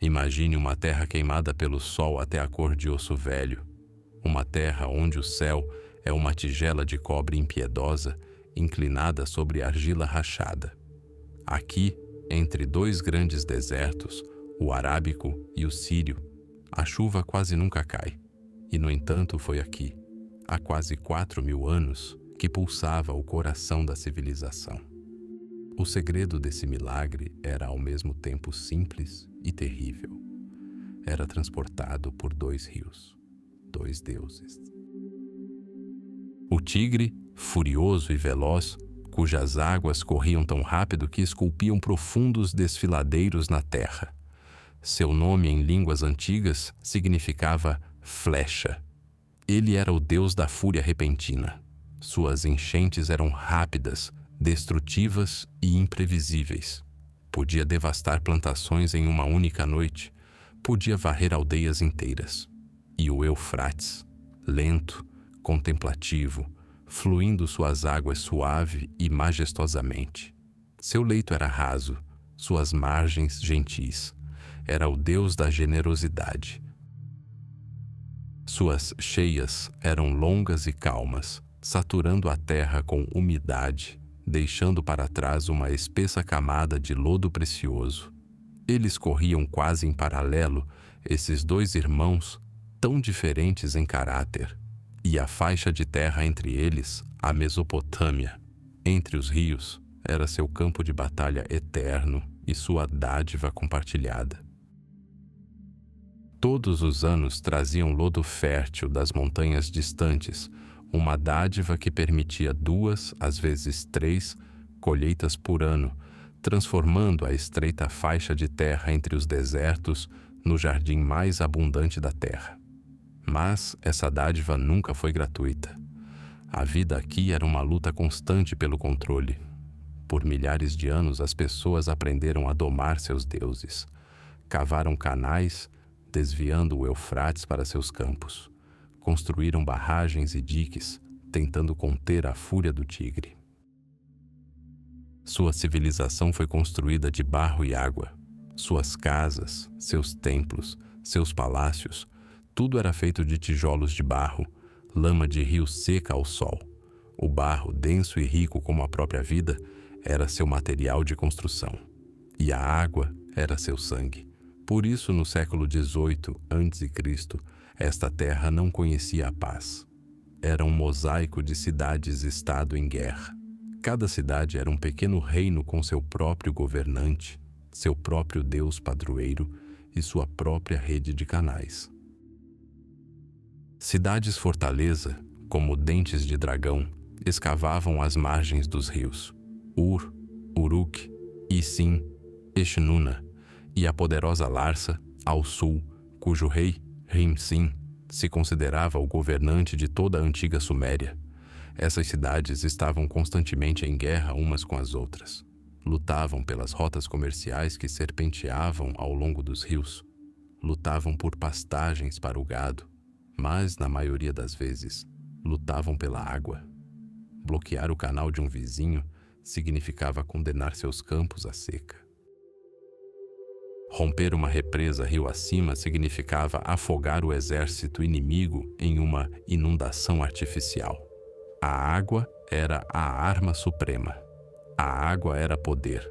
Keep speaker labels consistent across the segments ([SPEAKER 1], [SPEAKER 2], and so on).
[SPEAKER 1] Imagine uma terra queimada pelo sol até a cor de osso velho, uma terra onde o céu é uma tigela de cobre impiedosa, inclinada sobre argila rachada. Aqui, entre dois grandes desertos, o arábico e o sírio, a chuva quase nunca cai. E, no entanto, foi aqui, há quase 4.000 anos, que pulsava o coração da civilização. O segredo desse milagre era ao mesmo tempo simples e terrível. Era transportado por 2 rios, 2 deuses. O Tigre, furioso e veloz, cujas águas corriam tão rápido que esculpiam profundos desfiladeiros na terra. Seu nome em línguas antigas significava flecha. Ele era o deus da fúria repentina. Suas enchentes eram rápidas, destrutivas e imprevisíveis. Podia devastar plantações em uma única noite, podia varrer aldeias inteiras. E o Eufrates, lento, contemplativo, fluindo suas águas suave e majestosamente. Seu leito era raso, suas margens gentis. Era o deus da generosidade. Suas cheias eram longas e calmas, saturando a terra com umidade, deixando para trás uma espessa camada de lodo precioso. Eles corriam quase em paralelo, esses 2 irmãos, tão diferentes em caráter, e a faixa de terra entre eles, a Mesopotâmia, entre os rios, era seu campo de batalha eterno e sua dádiva compartilhada. Todos os anos traziam lodo fértil das montanhas distantes, uma dádiva que permitia 2, às vezes 3, colheitas por ano, transformando a estreita faixa de terra entre os desertos no jardim mais abundante da terra. Mas essa dádiva nunca foi gratuita. A vida aqui era uma luta constante pelo controle. Por milhares de anos, as pessoas aprenderam a domar seus deuses. Cavaram canais, desviando o Eufrates para seus campos. Construíram barragens e diques, tentando conter a fúria do Tigre. Sua civilização foi construída de barro e água. Suas casas, seus templos, seus palácios, tudo era feito de tijolos de barro, lama de rio seca ao sol. O barro, denso e rico como a própria vida, era seu material de construção. E a água era seu sangue. Por isso, no século XVIII a.C., esta terra não conhecia a paz. Era um mosaico de cidades-estado em guerra. Cada cidade era um pequeno reino com seu próprio governante, seu próprio deus padroeiro e sua própria rede de canais. Cidades-fortaleza, como dentes de dragão, escavavam as margens dos rios. Ur, Uruk, Isim, Eshnuna e a poderosa Larsa, ao sul, cujo rei, Rim-Sim, se considerava o governante de toda a antiga Suméria. Essas cidades estavam constantemente em guerra umas com as outras. Lutavam pelas rotas comerciais que serpenteavam ao longo dos rios. Lutavam por pastagens para o gado, mas, na maioria das vezes, lutavam pela água. Bloquear o canal de um vizinho significava condenar seus campos à seca. Romper uma represa rio acima significava afogar o exército inimigo em uma inundação artificial. A água era a arma suprema. A água era poder.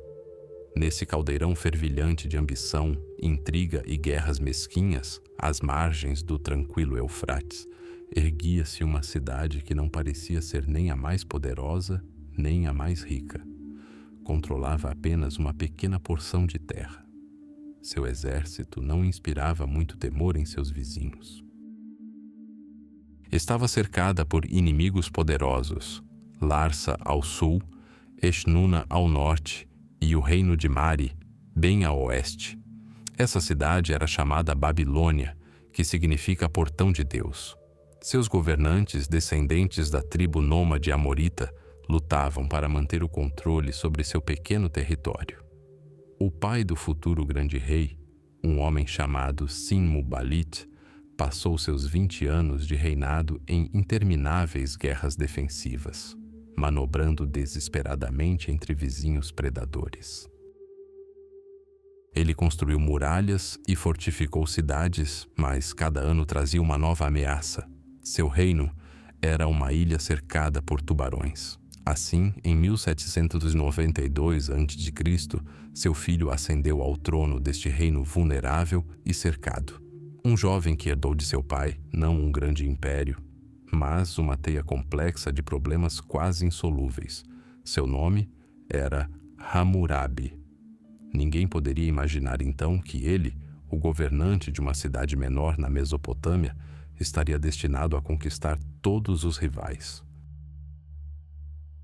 [SPEAKER 1] Nesse caldeirão fervilhante de ambição, intriga e guerras mesquinhas, às margens do tranquilo Eufrates, erguia-se uma cidade que não parecia ser nem a mais poderosa, nem a mais rica. Controlava apenas uma pequena porção de terra. Seu exército não inspirava muito temor em seus vizinhos. Estava cercada por inimigos poderosos, Larsa ao sul, Eshnuna ao norte e o reino de Mari, bem a oeste. Essa cidade era chamada Babilônia, que significa portão de Deus. Seus governantes, descendentes da tribo nômade amorita, lutavam para manter o controle sobre seu pequeno território. O pai do futuro grande rei, um homem chamado Sin-Mubalit, passou seus 20 anos de reinado em intermináveis guerras defensivas, manobrando desesperadamente entre vizinhos predadores. Ele construiu muralhas e fortificou cidades, mas cada ano trazia uma nova ameaça. Seu reino era uma ilha cercada por tubarões. Assim, em 1792 a.C., seu filho ascendeu ao trono deste reino vulnerável e cercado. Um jovem que herdou de seu pai, não um grande império, mas uma teia complexa de problemas quase insolúveis. Seu nome era Hammurabi. Ninguém poderia imaginar então que ele, o governante de uma cidade menor na Mesopotâmia, estaria destinado a conquistar todos os rivais.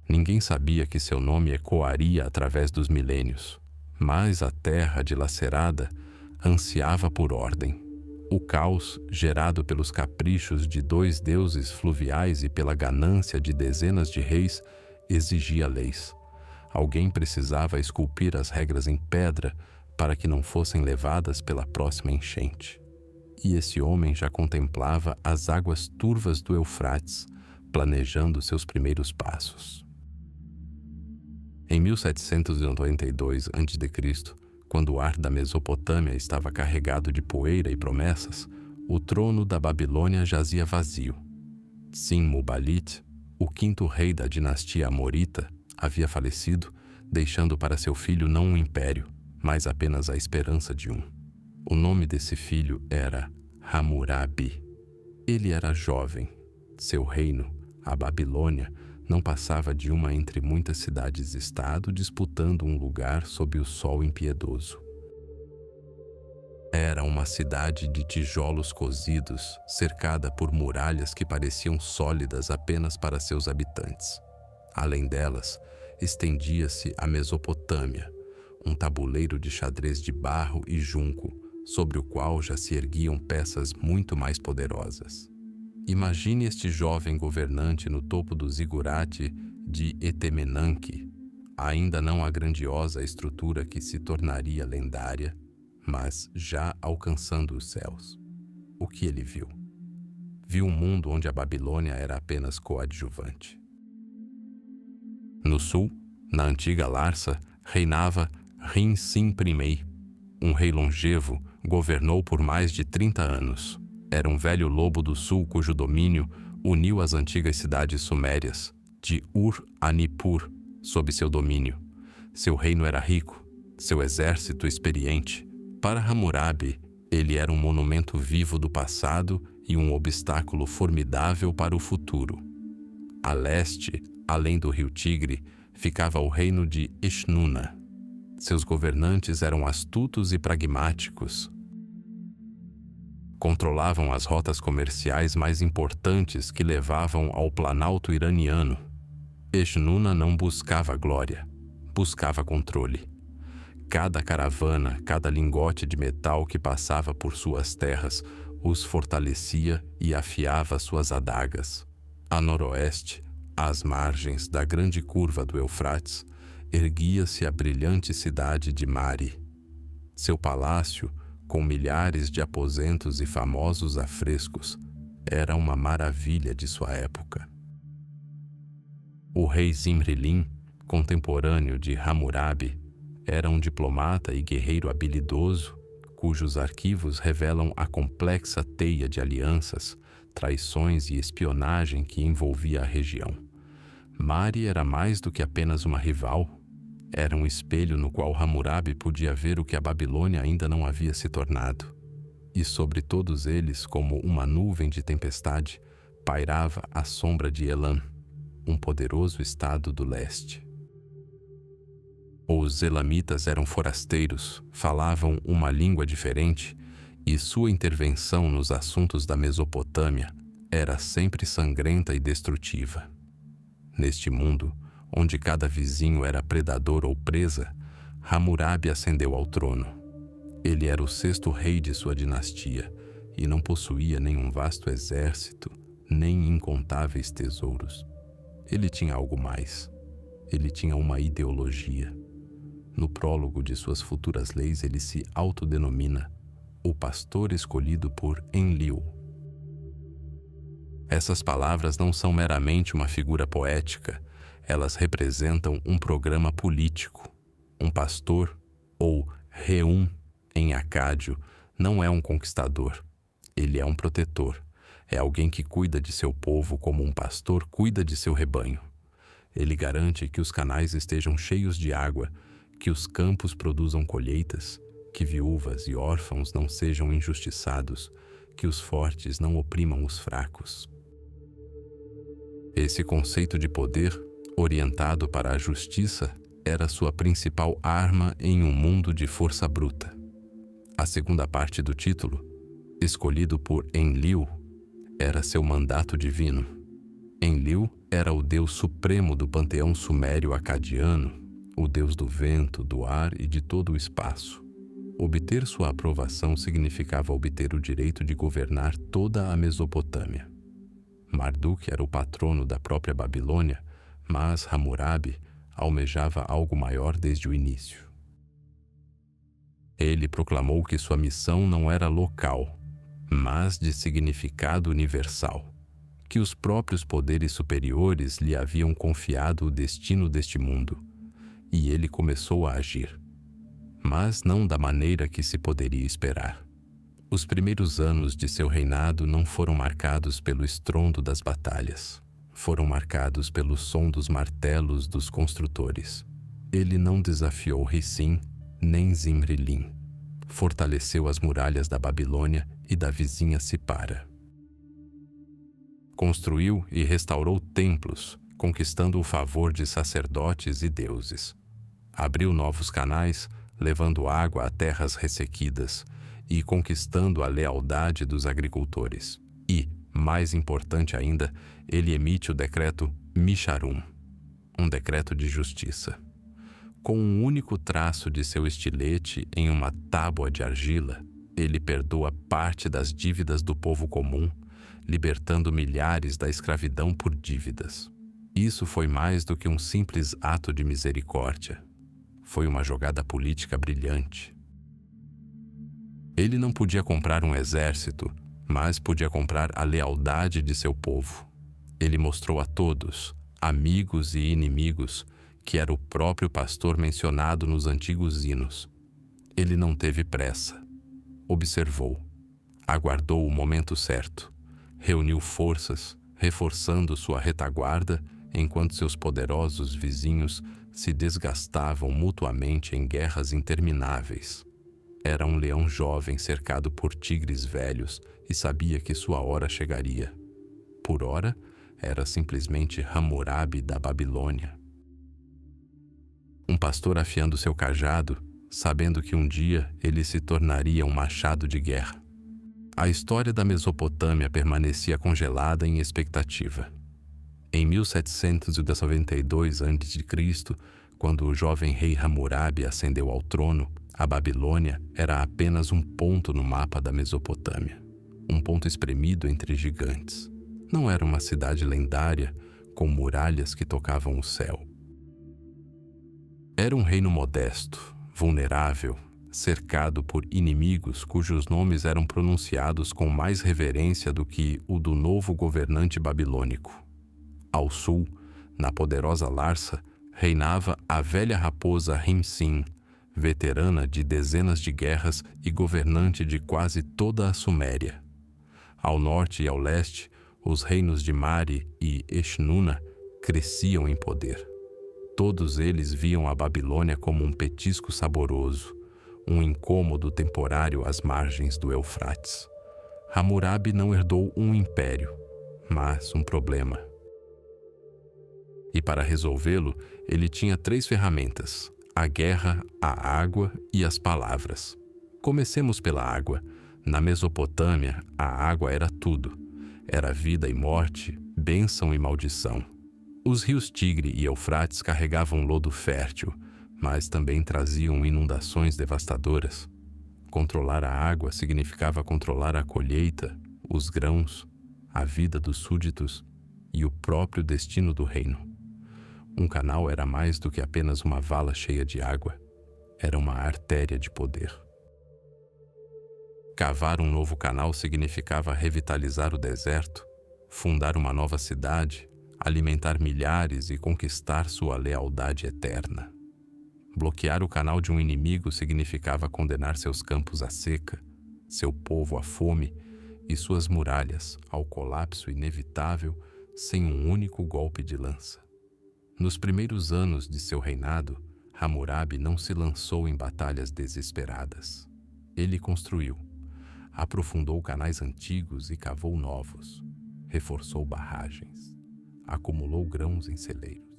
[SPEAKER 1] Ninguém sabia que seu nome ecoaria através dos milênios, mas a terra dilacerada ansiava por ordem. O caos, gerado pelos caprichos de 2 deuses fluviais e pela ganância de dezenas de reis, exigia leis. Alguém precisava esculpir as regras em pedra para que não fossem levadas pela próxima enchente. E esse homem já contemplava as águas turvas do Eufrates, planejando seus primeiros passos. Em 1792 a.C., quando o ar da Mesopotâmia estava carregado de poeira e promessas, o trono da Babilônia jazia vazio. Sin-Muballit, o 5º rei da dinastia Amorita, havia falecido, deixando para seu filho não um império, mas apenas a esperança de um. O nome desse filho era Hammurabi. Ele era jovem. Seu reino, a Babilônia, não passava de uma entre muitas cidades-estado disputando um lugar sob o sol impiedoso. Era uma cidade de tijolos cozidos, cercada por muralhas que pareciam sólidas apenas para seus habitantes. Além delas, estendia-se a Mesopotâmia, um tabuleiro de xadrez de barro e junco, sobre o qual já se erguiam peças muito mais poderosas. Imagine este jovem governante no topo do zigurate de Etemenanque, ainda não a grandiosa estrutura que se tornaria lendária, mas já alcançando os céus. O que ele viu? Viu um mundo onde a Babilônia era apenas coadjuvante. No sul, na antiga Larsa, reinava Rin-Sin-Primei. Um rei longevo, governou por mais de 30 anos. Era um velho lobo do sul cujo domínio uniu as antigas cidades sumérias, de Ur a Nippur, sob seu domínio. Seu reino era rico, seu exército experiente. Para Hammurabi, ele era um monumento vivo do passado e um obstáculo formidável para o futuro. A leste, além do rio Tigre, ficava o reino de Eshnuna. Seus governantes eram astutos e pragmáticos. Controlavam as rotas comerciais mais importantes que levavam ao planalto iraniano. Eshnuna não buscava glória, buscava controle. Cada caravana, cada lingote de metal que passava por suas terras os fortalecia e afiava suas adagas. A noroeste, às margens da grande curva do Eufrates, erguia-se a brilhante cidade de Mari. Seu palácio, com milhares de aposentos e famosos afrescos, era uma maravilha de sua época. O rei Zimri-Lin, contemporâneo de Hammurabi, era um diplomata e guerreiro habilidoso, cujos arquivos revelam a complexa teia de alianças, traições e espionagem que envolvia a região. Mari era mais do que apenas uma rival. Era um espelho no qual Hammurabi podia ver o que a Babilônia ainda não havia se tornado. E sobre todos eles, como uma nuvem de tempestade, pairava a sombra de Elam, um poderoso estado do leste. Os elamitas eram forasteiros, falavam uma língua diferente, e sua intervenção nos assuntos da Mesopotâmia era sempre sangrenta e destrutiva. Neste mundo, onde cada vizinho era predador ou presa, Hammurabi ascendeu ao trono. Ele era o 6º rei de sua dinastia e não possuía nenhum vasto exército, nem incontáveis tesouros. Ele tinha algo mais. Ele tinha uma ideologia. No prólogo de suas futuras leis, ele se autodenomina o pastor escolhido por Enlil. Essas palavras não são meramente uma figura poética, elas representam um programa político. Um pastor, ou reum, Em Acádio, não é um conquistador. Ele é um protetor. É alguém que cuida de seu povo como um pastor cuida de seu rebanho. Ele garante que os canais estejam cheios de água, que os campos produzam colheitas, que viúvas e órfãos não sejam injustiçados, que os fortes não oprimam os fracos. Esse conceito de poder, orientado para a justiça, era sua principal arma em um mundo de força bruta. A segunda parte do título, escolhido por Enlil, era seu mandato divino. Enlil era o deus supremo do panteão sumério-acadiano, o deus do vento, do ar e de todo o espaço. Obter sua aprovação significava obter o direito de governar toda a Mesopotâmia. Marduk era o patrono da própria Babilônia, mas Hammurabi almejava algo maior desde o início. Ele proclamou que sua missão não era local, mas de significado universal, que os próprios poderes superiores lhe haviam confiado o destino deste mundo, e ele começou a agir, mas não da maneira que se poderia esperar. Os primeiros anos de seu reinado não foram marcados pelo estrondo das batalhas, foram marcados pelo som dos martelos dos construtores. Ele não desafiou Rissim, nem Zimri-Lim. Fortaleceu as muralhas da Babilônia e da vizinha Sipara. Construiu e restaurou templos, conquistando o favor de sacerdotes e deuses. Abriu novos canais, levando água a terras ressequidas e conquistando a lealdade dos agricultores. E, mais importante ainda, ele emite o decreto Misharum, um decreto de justiça. Com um único traço de seu estilete em uma tábua de argila, ele perdoa parte das dívidas do povo comum, libertando milhares da escravidão por dívidas. Isso foi mais do que um simples ato de misericórdia. Foi uma jogada política brilhante. Ele não podia comprar um exército, mas podia comprar a lealdade de seu povo. Ele mostrou a todos, amigos e inimigos, que era o próprio pastor mencionado nos antigos hinos. Ele não teve pressa. Observou. Aguardou o momento certo. Reuniu forças, reforçando sua retaguarda, enquanto seus poderosos vizinhos se desgastavam mutuamente em guerras intermináveis. Era um leão jovem cercado por tigres velhos e sabia que sua hora chegaria. Por ora, era simplesmente Hammurabi da Babilônia. Um pastor afiando seu cajado, sabendo que um dia ele se tornaria um machado de guerra. A história da Mesopotâmia permanecia congelada em expectativa. Em 1792 a.C., quando o jovem rei Hammurabi ascendeu ao trono, a Babilônia era apenas um ponto no mapa da Mesopotâmia, um ponto espremido entre gigantes. Não era uma cidade lendária com muralhas que tocavam o céu. Era um reino modesto, vulnerável, cercado por inimigos cujos nomes eram pronunciados com mais reverência do que o do novo governante babilônico. Ao sul, na poderosa Larsa, reinava a velha raposa Rim-Sim, veterana de dezenas de guerras e governante de quase toda a Suméria. Ao norte e ao leste, os reinos de Mari e Eshnuna cresciam em poder. Todos eles viam a Babilônia como um petisco saboroso, um incômodo temporário às margens do Eufrates. Hammurabi não herdou um império, mas um problema. E para resolvê-lo, ele tinha 3 ferramentas: a guerra, a água e as palavras. Comecemos pela água. Na Mesopotâmia, a água era tudo. Era vida e morte, bênção e maldição. Os rios Tigre e Eufrates carregavam lodo fértil, mas também traziam inundações devastadoras. Controlar a água significava controlar a colheita, os grãos, a vida dos súditos e o próprio destino do reino. Um canal era mais do que apenas uma vala cheia de água. Era uma artéria de poder. Cavar um novo canal significava revitalizar o deserto, fundar uma nova cidade, alimentar milhares e conquistar sua lealdade eterna. Bloquear o canal de um inimigo significava condenar seus campos à seca, seu povo à fome e suas muralhas ao colapso inevitável sem um único golpe de lança. Nos primeiros anos de seu reinado, Hammurabi não se lançou em batalhas desesperadas. Ele construiu, aprofundou canais antigos e cavou novos, reforçou barragens, acumulou grãos em celeiros.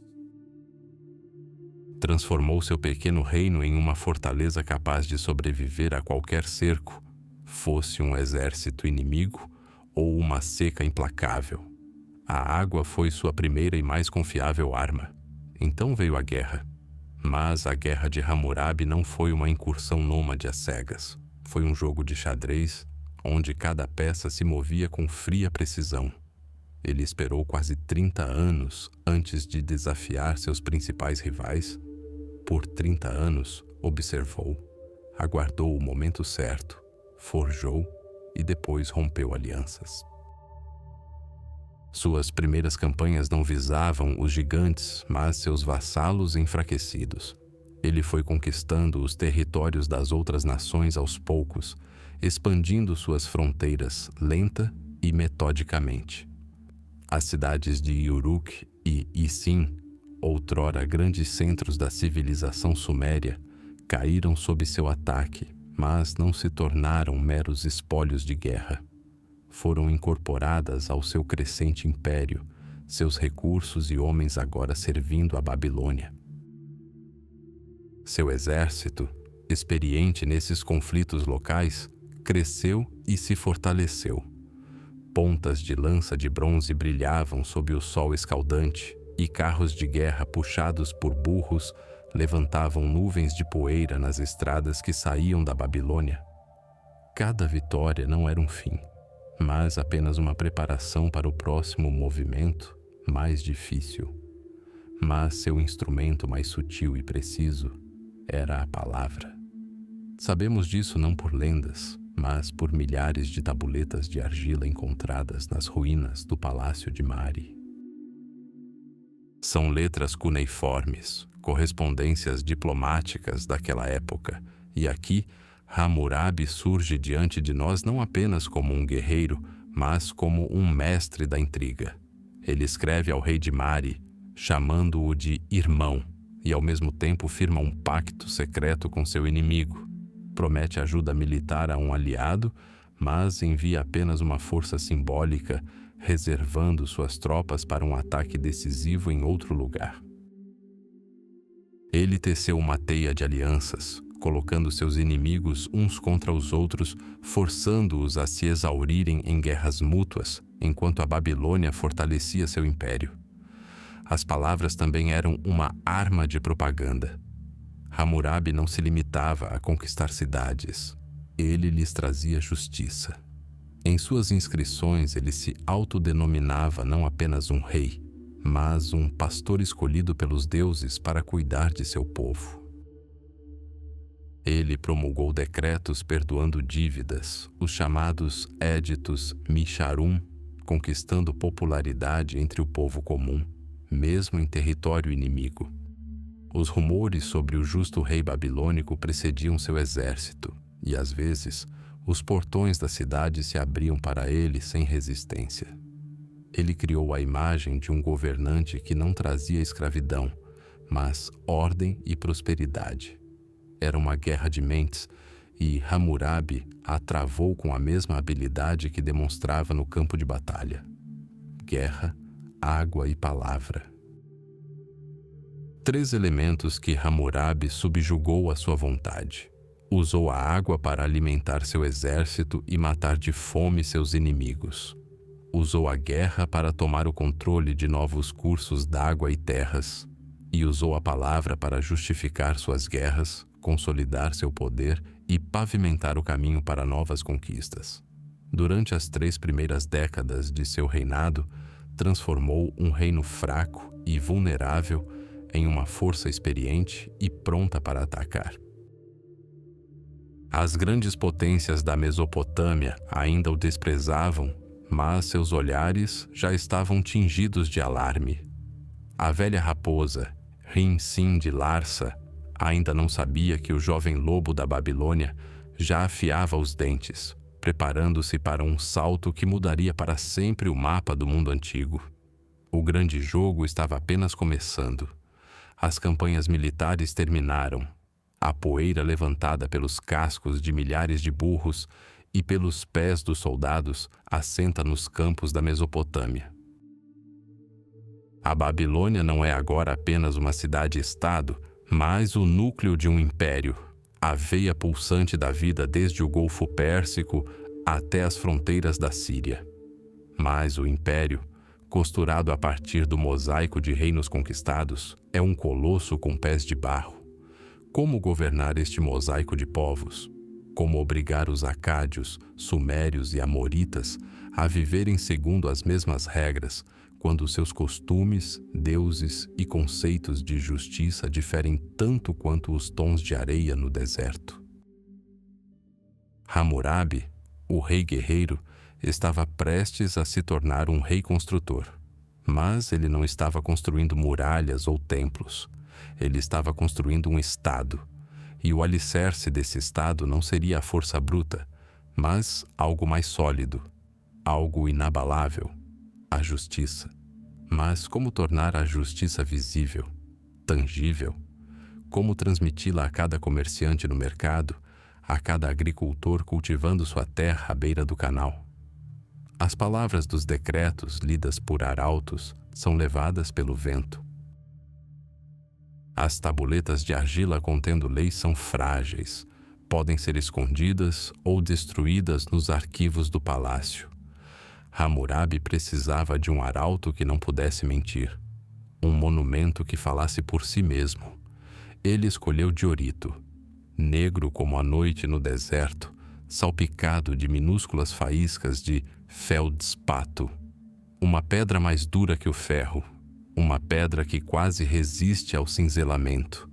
[SPEAKER 1] Transformou seu pequeno reino em uma fortaleza capaz de sobreviver a qualquer cerco, fosse um exército inimigo ou uma seca implacável. A água foi sua primeira e mais confiável arma. Então veio a guerra. Mas a guerra de Hammurabi não foi uma incursão nômade às cegas. Foi um jogo de xadrez, onde cada peça se movia com fria precisão. Ele esperou quase 30 anos antes de desafiar seus principais rivais. Por 30 anos, observou, aguardou o momento certo, forjou e depois rompeu alianças. Suas primeiras campanhas não visavam os gigantes, mas seus vassalos enfraquecidos. Ele foi conquistando os territórios das outras nações aos poucos, expandindo suas fronteiras lenta e metodicamente. As cidades de Uruk e Isin, outrora grandes centros da civilização suméria, caíram sob seu ataque, mas não se tornaram meros espólios de guerra. Foram incorporadas ao seu crescente império, seus recursos e homens agora servindo a Babilônia. Seu exército, experiente nesses conflitos locais, cresceu e se fortaleceu. Pontas de lança de bronze brilhavam sob o sol escaldante, e carros de guerra puxados por burros levantavam nuvens de poeira nas estradas que saíam da Babilônia. Cada vitória não era um fim, mas apenas uma preparação para o próximo movimento, mais difícil. Mas seu instrumento mais sutil e preciso era a palavra. Sabemos disso não por lendas, mas por milhares de tabuletas de argila encontradas nas ruínas do Palácio de Mari. São letras cuneiformes, correspondências diplomáticas daquela época, e aqui Hammurabi surge diante de nós não apenas como um guerreiro, mas como um mestre da intriga. Ele escreve ao rei de Mari, chamando-o de irmão, e ao mesmo tempo firma um pacto secreto com seu inimigo. Promete ajuda militar a um aliado, mas envia apenas uma força simbólica, reservando suas tropas para um ataque decisivo em outro lugar. Ele teceu uma teia de alianças, colocando seus inimigos uns contra os outros, forçando-os a se exaurirem em guerras mútuas, enquanto a Babilônia fortalecia seu império. As palavras também eram uma arma de propaganda. Hammurabi não se limitava a conquistar cidades. Ele lhes trazia justiça. Em suas inscrições, ele se autodenominava não apenas um rei, mas um pastor escolhido pelos deuses para cuidar de seu povo. Ele promulgou decretos perdoando dívidas, os chamados Éditos Misharum, conquistando popularidade entre o povo comum, mesmo em território inimigo. Os rumores sobre o justo rei babilônico precediam seu exército, e às vezes os portões da cidade se abriam para ele sem resistência. Ele criou a imagem de um governante que não trazia escravidão, mas ordem e prosperidade. Era uma guerra de mentes, e Hammurabi a travou com a mesma habilidade que demonstrava no campo de batalha: guerra, água e palavra. 3 elementos que Hammurabi subjugou à sua vontade. Usou a água para alimentar seu exército e matar de fome seus inimigos. Usou a guerra para tomar o controle de novos cursos d'água e terras. E usou a palavra para justificar suas guerras, consolidar seu poder e pavimentar o caminho para novas conquistas. Durante as 3 primeiras décadas de seu reinado, transformou um reino fraco e vulnerável em uma força experiente e pronta para atacar. As grandes potências da Mesopotâmia ainda o desprezavam, mas seus olhares já estavam tingidos de alarme. A velha raposa, Rin-Sin de Larsa, Ainda não sabia que o jovem lobo da Babilônia já afiava os dentes, preparando-se para um salto que mudaria para sempre o mapa do mundo antigo. O grande jogo estava apenas começando. As campanhas militares terminaram. A poeira levantada pelos cascos de milhares de burros e pelos pés dos soldados assenta nos campos da Mesopotâmia. A Babilônia não é agora apenas uma cidade-estado, mas o núcleo de um império, a veia pulsante da vida desde o Golfo Pérsico até as fronteiras da Síria. Mas o império, costurado a partir do mosaico de reinos conquistados, é um colosso com pés de barro. Como governar este mosaico de povos? Como obrigar os acádios, sumérios e amoritas a viverem segundo as mesmas regras, quando seus costumes, deuses e conceitos de justiça diferem tanto quanto os tons de areia no deserto? Hammurabi, o rei guerreiro, estava prestes a se tornar um rei construtor. Mas ele não estava construindo muralhas ou templos. Ele estava construindo um estado. E o alicerce desse estado não seria a força bruta, mas algo mais sólido, algo inabalável, a justiça. Mas como tornar a justiça visível, tangível? Como transmiti-la a cada comerciante no mercado, a cada agricultor cultivando sua terra à beira do canal? As palavras dos decretos lidas por arautos são levadas pelo vento. As tabuletas de argila contendo leis são frágeis, podem ser escondidas ou destruídas nos arquivos do palácio. Hammurabi precisava de um arauto que não pudesse mentir, um monumento que falasse por si mesmo. Ele escolheu diorito, negro como a noite no deserto, salpicado de minúsculas faíscas de feldspato, uma pedra mais dura que o ferro, uma pedra que quase resiste ao cinzelamento.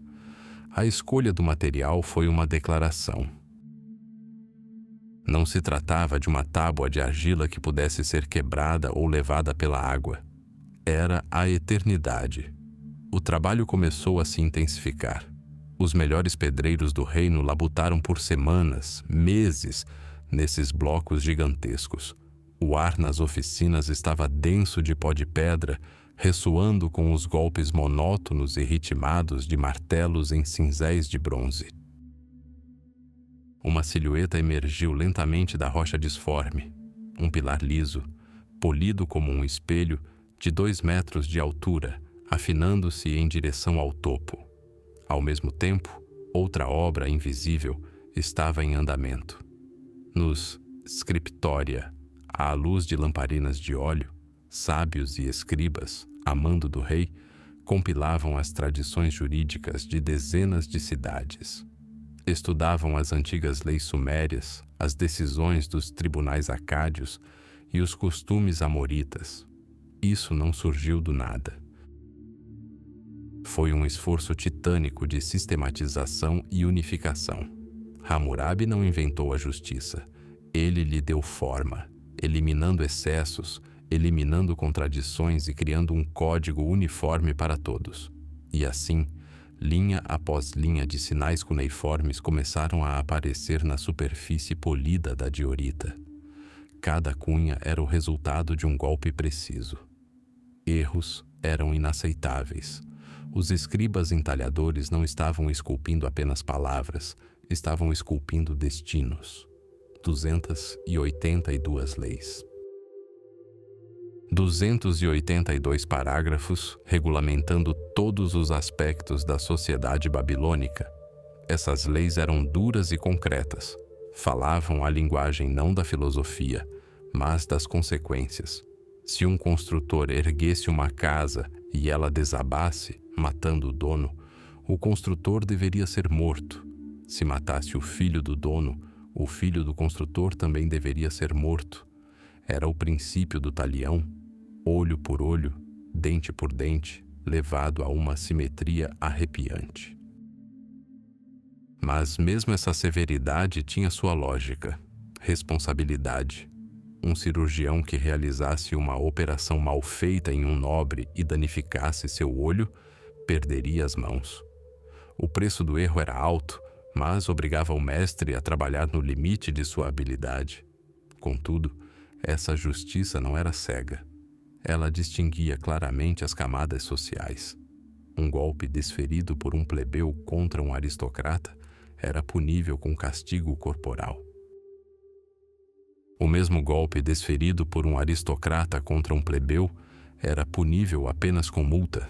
[SPEAKER 1] A escolha do material foi uma declaração. Não se tratava de uma tábua de argila que pudesse ser quebrada ou levada pela água. Era a eternidade. O trabalho começou a se intensificar. Os melhores pedreiros do reino labutaram por semanas, meses, nesses blocos gigantescos. O ar nas oficinas estava denso de pó de pedra, ressoando com os golpes monótonos e ritmados de martelos em cinzéis de bronze. Uma silhueta emergiu lentamente da rocha disforme, um pilar liso, polido como um espelho, de 2 metros de altura, afinando-se em direção ao topo. Ao mesmo tempo, outra obra invisível estava em andamento. Nos scriptoria, à luz de lamparinas de óleo, sábios e escribas, a mando do rei, compilavam as tradições jurídicas de dezenas de cidades. Estudavam as antigas leis sumérias, as decisões dos tribunais acádios e os costumes amoritas. Isso não surgiu do nada. Foi um esforço titânico de sistematização e unificação. Hammurabi não inventou a justiça. Ele lhe deu forma, eliminando excessos, eliminando contradições e criando um código uniforme para todos. E assim, linha após linha de sinais cuneiformes começaram a aparecer na superfície polida da diorita. Cada cunha era o resultado de um golpe preciso. Erros eram inaceitáveis. Os escribas entalhadores não estavam esculpindo apenas palavras, estavam esculpindo destinos. 282 leis. 282 parágrafos regulamentando todos os aspectos da sociedade babilônica. Essas leis eram duras e concretas. Falavam a linguagem não da filosofia, mas das consequências. Se um construtor erguesse uma casa e ela desabasse, matando o dono, o construtor deveria ser morto. Se matasse o filho do dono, o filho do construtor também deveria ser morto. Era o princípio do talião, olho por olho, dente por dente, levado a uma simetria arrepiante. Mas mesmo essa severidade tinha sua lógica, responsabilidade. Um cirurgião que realizasse uma operação mal feita em um nobre e danificasse seu olho, perderia as mãos. O preço do erro era alto, mas obrigava o mestre a trabalhar no limite de sua habilidade. Contudo, essa justiça não era cega. Ela distinguia claramente as camadas sociais. Um golpe desferido por um plebeu contra um aristocrata era punível com castigo corporal. O mesmo golpe desferido por um aristocrata contra um plebeu era punível apenas com multa.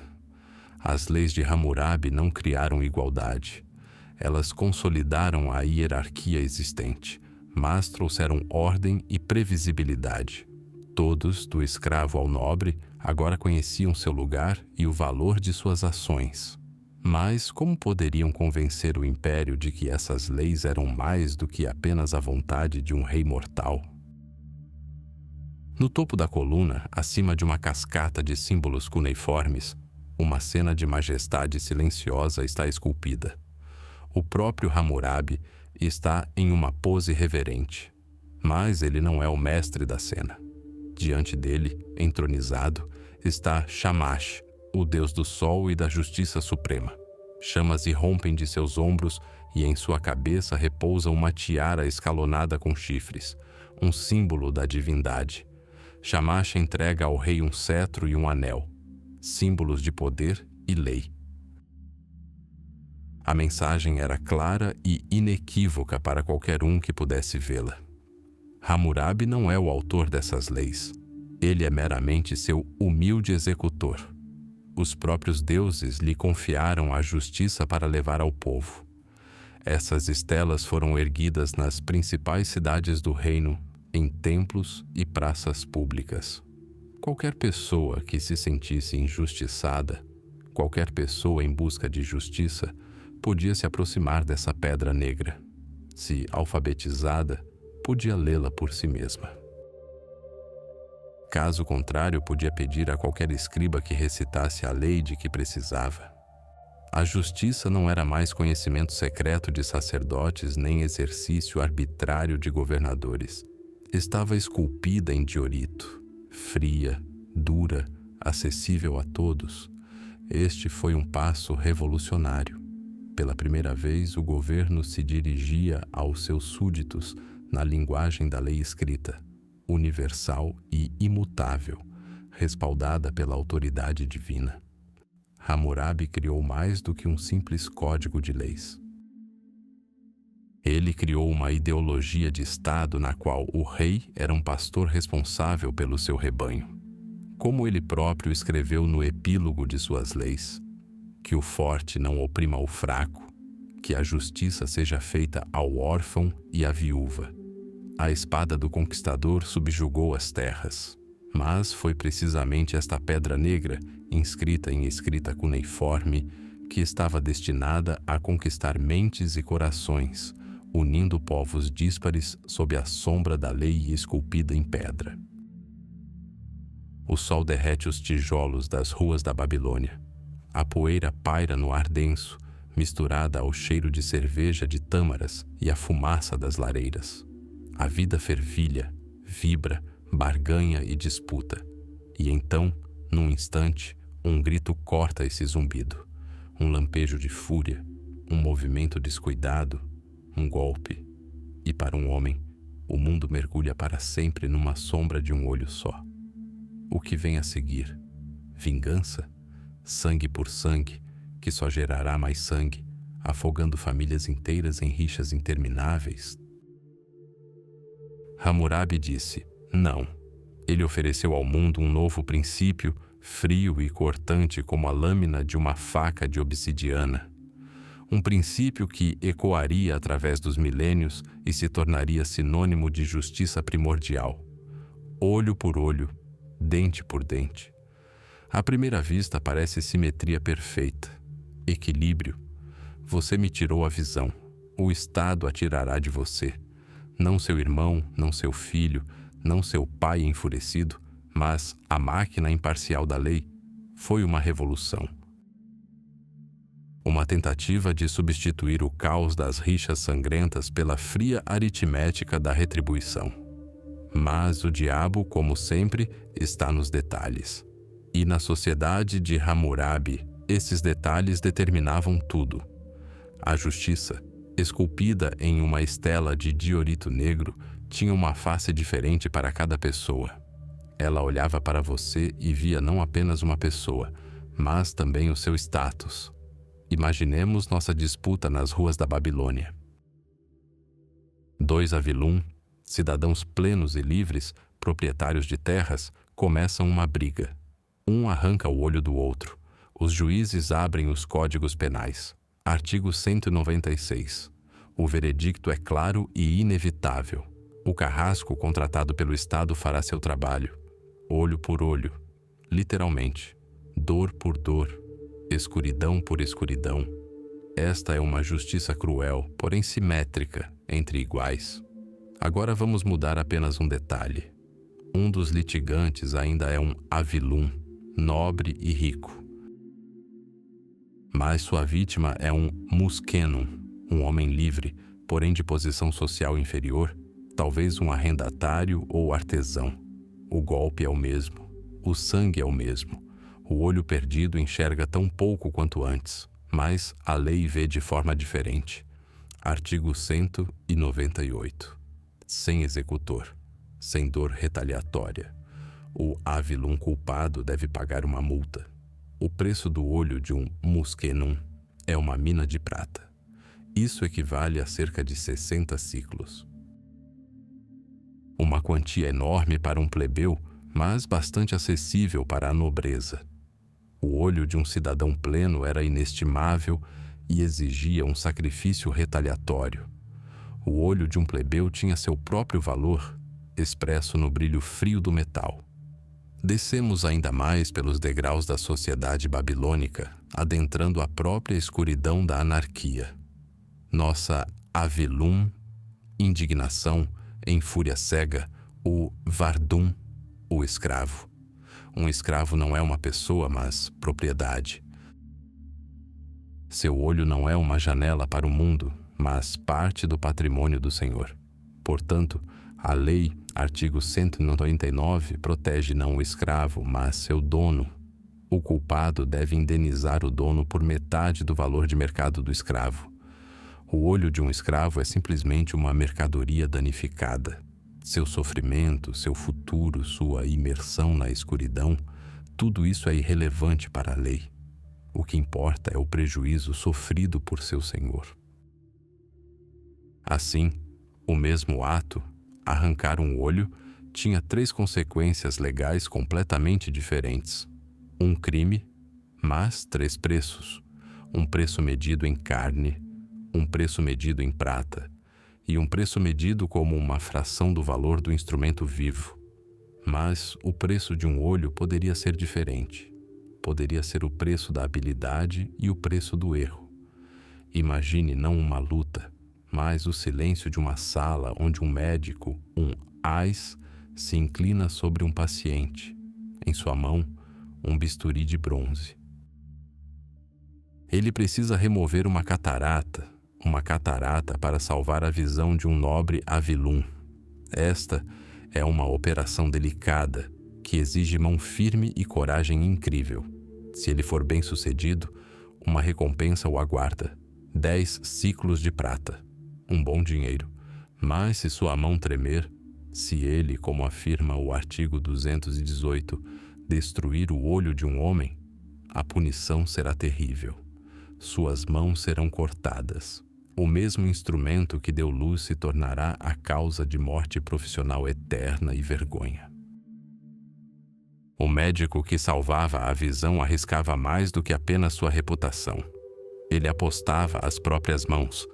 [SPEAKER 1] As leis de Hammurabi não criaram igualdade. Elas consolidaram a hierarquia existente, mas trouxeram ordem e previsibilidade. Todos, do escravo ao nobre, agora conheciam seu lugar e o valor de suas ações. Mas como poderiam convencer o império de que essas leis eram mais do que apenas a vontade de um rei mortal? No topo da coluna, acima de uma cascata de símbolos cuneiformes, uma cena de majestade silenciosa está esculpida. O próprio Hammurabi está em uma pose reverente, mas ele não é o mestre da cena. Diante dele, entronizado, está Shamash, o deus do sol e da justiça suprema. Chamas irrompem de seus ombros e em sua cabeça repousa uma tiara escalonada com chifres, um símbolo da divindade. Shamash entrega ao rei um cetro e um anel, símbolos de poder e lei. A mensagem era clara e inequívoca para qualquer um que pudesse vê-la. Hammurabi não é o autor dessas leis. Ele é meramente seu humilde executor. Os próprios deuses lhe confiaram a justiça para levar ao povo. Essas estelas foram erguidas nas principais cidades do reino, em templos e praças públicas. Qualquer pessoa que se sentisse injustiçada, qualquer pessoa em busca de justiça, podia se aproximar dessa pedra negra. Se alfabetizada, podia lê-la por si mesma. Caso contrário, podia pedir a qualquer escriba que recitasse a lei de que precisava. A justiça não era mais conhecimento secreto de sacerdotes nem exercício arbitrário de governadores. Estava esculpida em diorito, fria, dura, acessível a todos. Este foi um passo revolucionário. Pela primeira vez, o governo se dirigia aos seus súditos na linguagem da lei escrita, universal e imutável, respaldada pela autoridade divina. Hammurabi criou mais do que um simples código de leis. Ele criou uma ideologia de Estado na qual o rei era um pastor responsável pelo seu rebanho. Como ele próprio escreveu no epílogo de suas leis, que o forte não oprima o fraco, que a justiça seja feita ao órfão e à viúva. A espada do conquistador subjugou as terras, mas foi precisamente esta pedra negra, inscrita em escrita cuneiforme, que estava destinada a conquistar mentes e corações, unindo povos díspares sob a sombra da lei esculpida em pedra. O sol derrete os tijolos das ruas da Babilônia. A poeira paira no ar denso, misturada ao cheiro de cerveja de tâmaras e à fumaça das lareiras. A vida fervilha, vibra, barganha e disputa. E então, num instante, um grito corta esse zumbido. Um lampejo de fúria, um movimento descuidado, um golpe. E para um homem, o mundo mergulha para sempre numa sombra de um olho só. O que vem a seguir? Vingança? Sangue por sangue, que só gerará mais sangue, afogando famílias inteiras em rixas intermináveis? Hammurabi disse, não. Ele ofereceu ao mundo um novo princípio, frio e cortante como a lâmina de uma faca de obsidiana. Um princípio que ecoaria através dos milênios e se tornaria sinônimo de justiça primordial. Olho por olho, dente por dente. À primeira vista parece simetria perfeita, equilíbrio. Você me tirou a visão, o Estado a tirará de você. Não seu irmão, não seu filho, não seu pai enfurecido, mas a máquina imparcial da lei. Foi uma revolução. Uma tentativa de substituir o caos das rixas sangrentas pela fria aritmética da retribuição. Mas o diabo, como sempre, está nos detalhes. E na sociedade de Hammurabi, esses detalhes determinavam tudo. A justiça, esculpida em uma estela de diorito negro, tinha uma face diferente para cada pessoa. Ela olhava para você e via não apenas uma pessoa, mas também o seu status. Imaginemos nossa disputa nas ruas da Babilônia. 2 Avilum, cidadãos plenos e livres, proprietários de terras, começam uma briga. Um arranca o olho do outro. Os juízes abrem os códigos penais. Artigo 196. O veredicto é claro e inevitável. O carrasco contratado pelo Estado fará seu trabalho. Olho por olho. Literalmente. Dor por dor. Escuridão por escuridão. Esta é uma justiça cruel, porém simétrica, entre iguais. Agora vamos mudar apenas um detalhe. Um dos litigantes ainda é um Avilum, nobre e rico. Mas sua vítima é um Muskenum, um homem livre, porém de posição social inferior, talvez um arrendatário ou artesão. O golpe é o mesmo, o sangue é o mesmo. O olho perdido enxerga tão pouco quanto antes, mas a lei vê de forma diferente. Artigo 198. Sem executor, sem dor retaliatória. O Avilum culpado deve pagar uma multa. O preço do olho de um Muskenum é uma mina de prata. Isso equivale a cerca de 60 ciclos. Uma quantia enorme para um plebeu, mas bastante acessível para a nobreza. O olho de um cidadão pleno era inestimável e exigia um sacrifício retaliatório. O olho de um plebeu tinha seu próprio valor, expresso no brilho frio do metal. Descemos ainda mais pelos degraus da sociedade babilônica, adentrando a própria escuridão da anarquia. Nossa Avilum, indignação, em fúria cega, o Vardum, o escravo. Um escravo não é uma pessoa, mas propriedade. Seu olho não é uma janela para o mundo, mas parte do patrimônio do Senhor. Portanto, a lei, artigo 199, protege não o escravo, mas seu dono. O culpado deve indenizar o dono por metade do valor de mercado do escravo. O olho de um escravo é simplesmente uma mercadoria danificada. Seu sofrimento, seu futuro, sua imersão na escuridão, tudo isso é irrelevante para a lei. O que importa é o prejuízo sofrido por seu senhor. Assim, o mesmo ato, arrancar um olho, tinha 3 consequências legais completamente diferentes. Um crime, mas 3 preços. Um preço medido em carne, um preço medido em prata, e um preço medido como uma fração do valor do instrumento vivo. Mas o preço de um olho poderia ser diferente. Poderia ser o preço da habilidade e o preço do erro. Imagine não uma luta, mas o silêncio de uma sala onde um médico, um ais, se inclina sobre um paciente. Em sua mão, um bisturi de bronze. Ele precisa remover uma catarata para salvar a visão de um nobre Avilum. Esta é uma operação delicada, que exige mão firme e coragem incrível. Se ele for bem-sucedido, uma recompensa o aguarda: 10 ciclos de prata. Um bom dinheiro. Mas se sua mão tremer, se ele, como afirma o artigo 218, destruir o olho de um homem, a punição será terrível. Suas mãos serão cortadas. O mesmo instrumento que deu luz se tornará a causa de morte profissional eterna e vergonha. O médico que salvava a visão arriscava mais do que apenas sua reputação. Ele apostava as próprias mãos.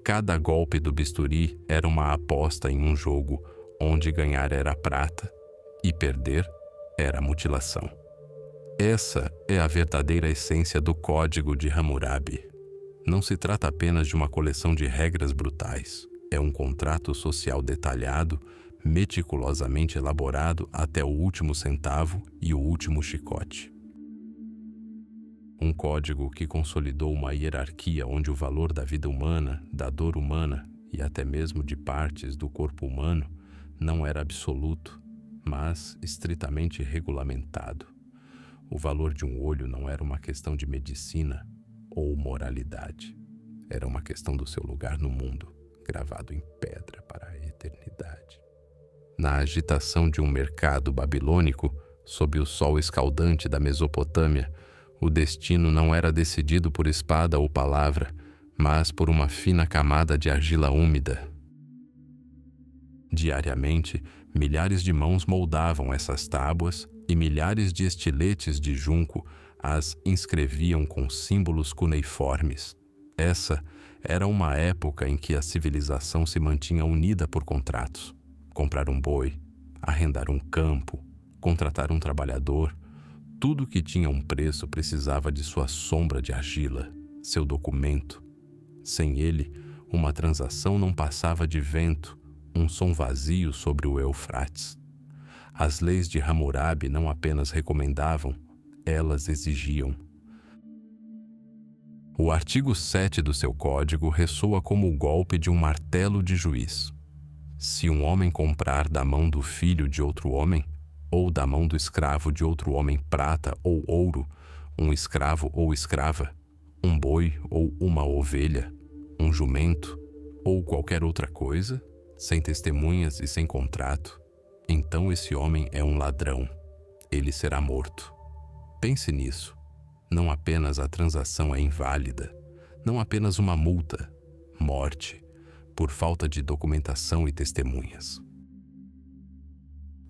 [SPEAKER 1] Cada golpe do bisturi era uma aposta em um jogo onde ganhar era prata e perder era mutilação. Essa é a verdadeira essência do Código de Hammurabi. Não se trata apenas de uma coleção de regras brutais. É um contrato social detalhado, meticulosamente elaborado até o último centavo e o último chicote. Um código que consolidou uma hierarquia onde o valor da vida humana, da dor humana e até mesmo de partes do corpo humano não era absoluto, mas estritamente regulamentado. O valor de um olho não era uma questão de medicina ou moralidade. Era uma questão do seu lugar no mundo, gravado em pedra para a eternidade. Na agitação de um mercado babilônico, sob o sol escaldante da Mesopotâmia, o destino não era decidido por espada ou palavra, mas por uma fina camada de argila úmida. Diariamente, milhares de mãos moldavam essas tábuas e milhares de estiletes de junco as inscreviam com símbolos cuneiformes. Essa era uma época em que a civilização se mantinha unida por contratos. Comprar um boi, arrendar um campo, contratar um trabalhador, tudo que tinha um preço precisava de sua sombra de argila, seu documento. Sem ele, uma transação não passava de vento, um som vazio sobre o Eufrates. As leis de Hammurabi não apenas recomendavam, elas exigiam. O artigo 7 do seu código ressoa como o golpe de um martelo de juiz. Se um homem comprar da mão do filho de outro homem, ou da mão do escravo de outro homem prata ou ouro, um escravo ou escrava, um boi ou uma ovelha, um jumento ou qualquer outra coisa, sem testemunhas e sem contrato, então esse homem é um ladrão. Ele será morto. Pense nisso. Não apenas a transação é inválida, não apenas uma multa, morte, por falta de documentação e testemunhas.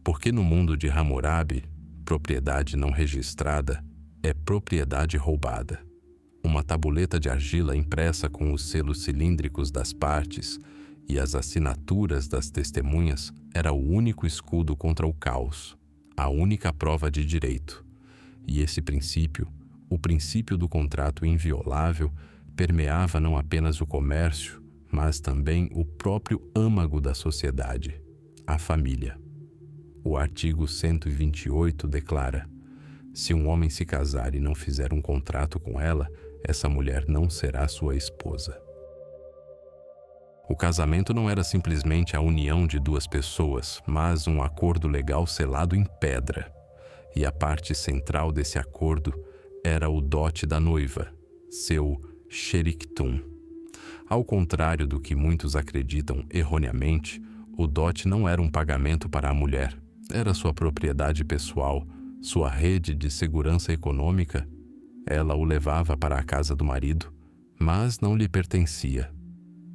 [SPEAKER 1] Porque no mundo de Hammurabi, propriedade não registrada é propriedade roubada. Uma tabuleta de argila impressa com os selos cilíndricos das partes e as assinaturas das testemunhas era o único escudo contra o caos, a única prova de direito. E esse princípio, o princípio do contrato inviolável, permeava não apenas o comércio, mas também o próprio âmago da sociedade, a família. O artigo 128 declara: se um homem se casar e não fizer um contrato com ela, essa mulher não será sua esposa. O casamento não era simplesmente a união de duas pessoas, mas um acordo legal selado em pedra. E a parte central desse acordo era o dote da noiva, seu sheriktum. Ao contrário do que muitos acreditam erroneamente, o dote não era um pagamento para a mulher, era sua propriedade pessoal, sua rede de segurança econômica. Ela o levava para a casa do marido, mas não lhe pertencia.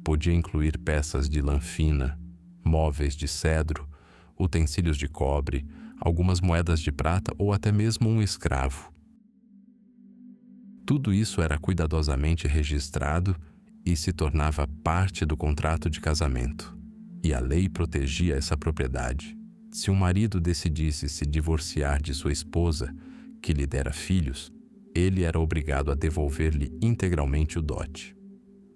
[SPEAKER 1] Podia incluir peças de lã fina, móveis de cedro, utensílios de cobre, algumas moedas de prata ou até mesmo um escravo. Tudo isso era cuidadosamente registrado e se tornava parte do contrato de casamento. E a lei protegia essa propriedade. Se um marido decidisse se divorciar de sua esposa, que lhe dera filhos, ele era obrigado a devolver-lhe integralmente o dote.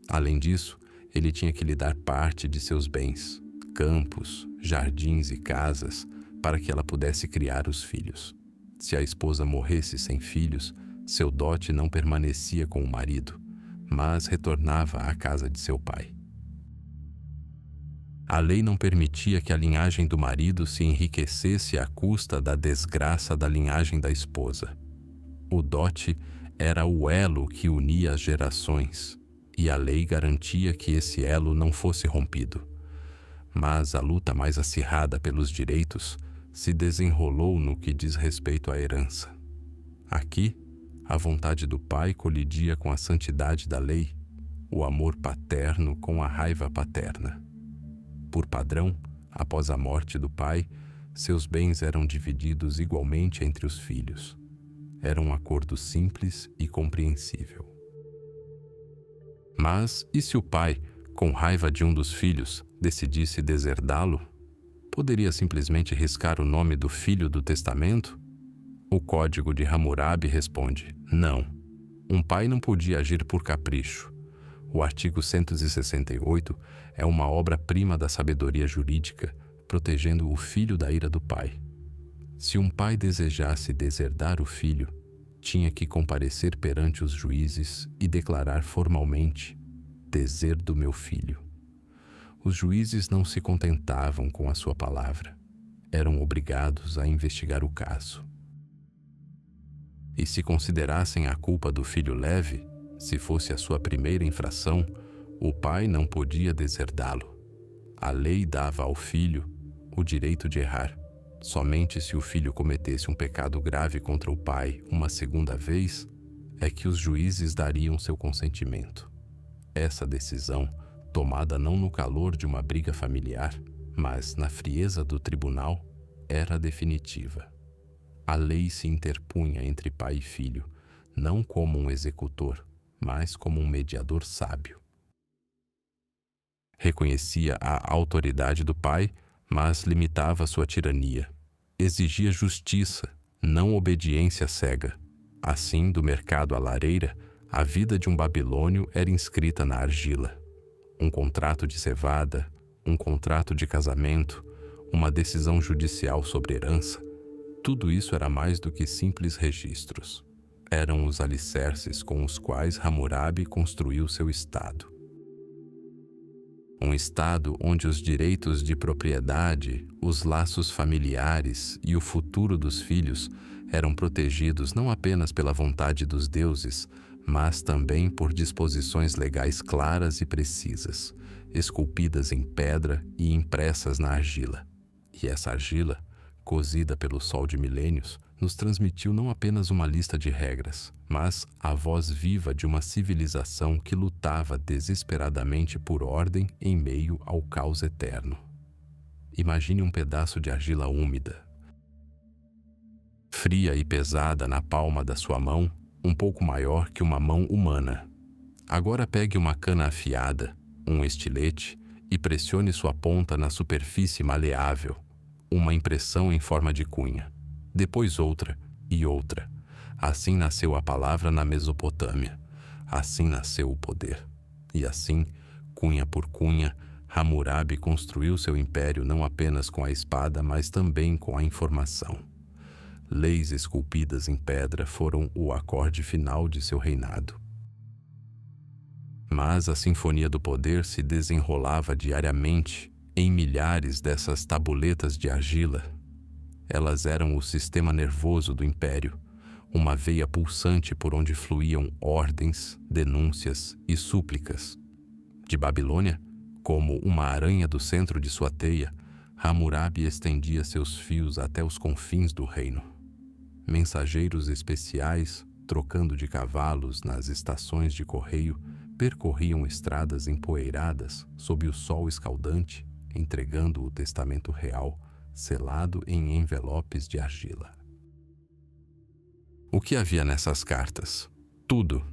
[SPEAKER 1] Além disso, ele tinha que lhe dar parte de seus bens, campos, jardins e casas, para que ela pudesse criar os filhos. Se a esposa morresse sem filhos, seu dote não permanecia com o marido, mas retornava à casa de seu pai. A lei não permitia que a linhagem do marido se enriquecesse à custa da desgraça da linhagem da esposa. O dote era o elo que unia as gerações, e a lei garantia que esse elo não fosse rompido. Mas a luta mais acirrada pelos direitos se desenrolou no que diz respeito à herança. Aqui, a vontade do pai colidia com a santidade da lei, o amor paterno com a raiva paterna. Por padrão, após a morte do pai, seus bens eram divididos igualmente entre os filhos. Era um acordo simples e compreensível. Mas e se o pai, com raiva de um dos filhos, decidisse deserdá-lo? Poderia simplesmente riscar o nome do filho do testamento? O Código de Hammurabi responde: não. Um pai não podia agir por capricho. O artigo 168 é uma obra-prima da sabedoria jurídica, protegendo o filho da ira do pai. Se um pai desejasse deserdar o filho, tinha que comparecer perante os juízes e declarar formalmente: deserdo meu filho. Os juízes não se contentavam com a sua palavra. Eram obrigados a investigar o caso. E se considerassem a culpa do filho leve, Se fosse a sua primeira infração, o pai não podia deserdá-lo. A lei dava ao filho o direito de errar. Somente se o filho cometesse um pecado grave contra o pai uma segunda vez, é que os juízes dariam seu consentimento. Essa decisão, tomada não no calor de uma briga familiar, mas na frieza do tribunal, era definitiva. A lei se interpunha entre pai e filho, não como um executor, mas como um mediador sábio. Reconhecia a autoridade do pai, mas limitava sua tirania. Exigia justiça, não obediência cega. Assim, do mercado à lareira, a vida de um babilônio era inscrita na argila. Um contrato de cevada, um contrato de casamento, uma decisão judicial sobre herança, tudo isso era mais do que simples registros. Eram os alicerces com os quais Hammurabi construiu seu estado. Um estado onde os direitos de propriedade, os laços familiares e o futuro dos filhos eram protegidos não apenas pela vontade dos deuses, mas também por disposições legais claras e precisas, esculpidas em pedra e impressas na argila. E essa argila, cozida pelo sol de milênios, nos transmitiu não apenas uma lista de regras, mas a voz viva de uma civilização que lutava desesperadamente por ordem em meio ao caos eterno. Imagine um pedaço de argila úmida, fria e pesada na palma da sua mão, um pouco maior que uma mão humana. Agora pegue uma cana afiada, um estilete, e pressione sua ponta na superfície maleável, uma impressão em forma de cunha. Depois outra e outra. Assim nasceu a palavra na Mesopotâmia. Assim nasceu o poder. E assim, cunha por cunha, Hammurabi construiu seu império não apenas com a espada, mas também com a informação. Leis esculpidas em pedra foram o acorde final de seu reinado. Mas a sinfonia do poder se desenrolava diariamente em milhares dessas tabuletas de argila. Elas eram o sistema nervoso do império, uma veia pulsante por onde fluíam ordens, denúncias e súplicas. De Babilônia, como uma aranha do centro de sua teia, Hammurabi estendia seus fios até os confins do reino. Mensageiros especiais, trocando de cavalos nas estações de correio, percorriam estradas empoeiradas sob o sol escaldante, entregando o testamento real, selado em envelopes de argila. O que havia nessas cartas? Tudo,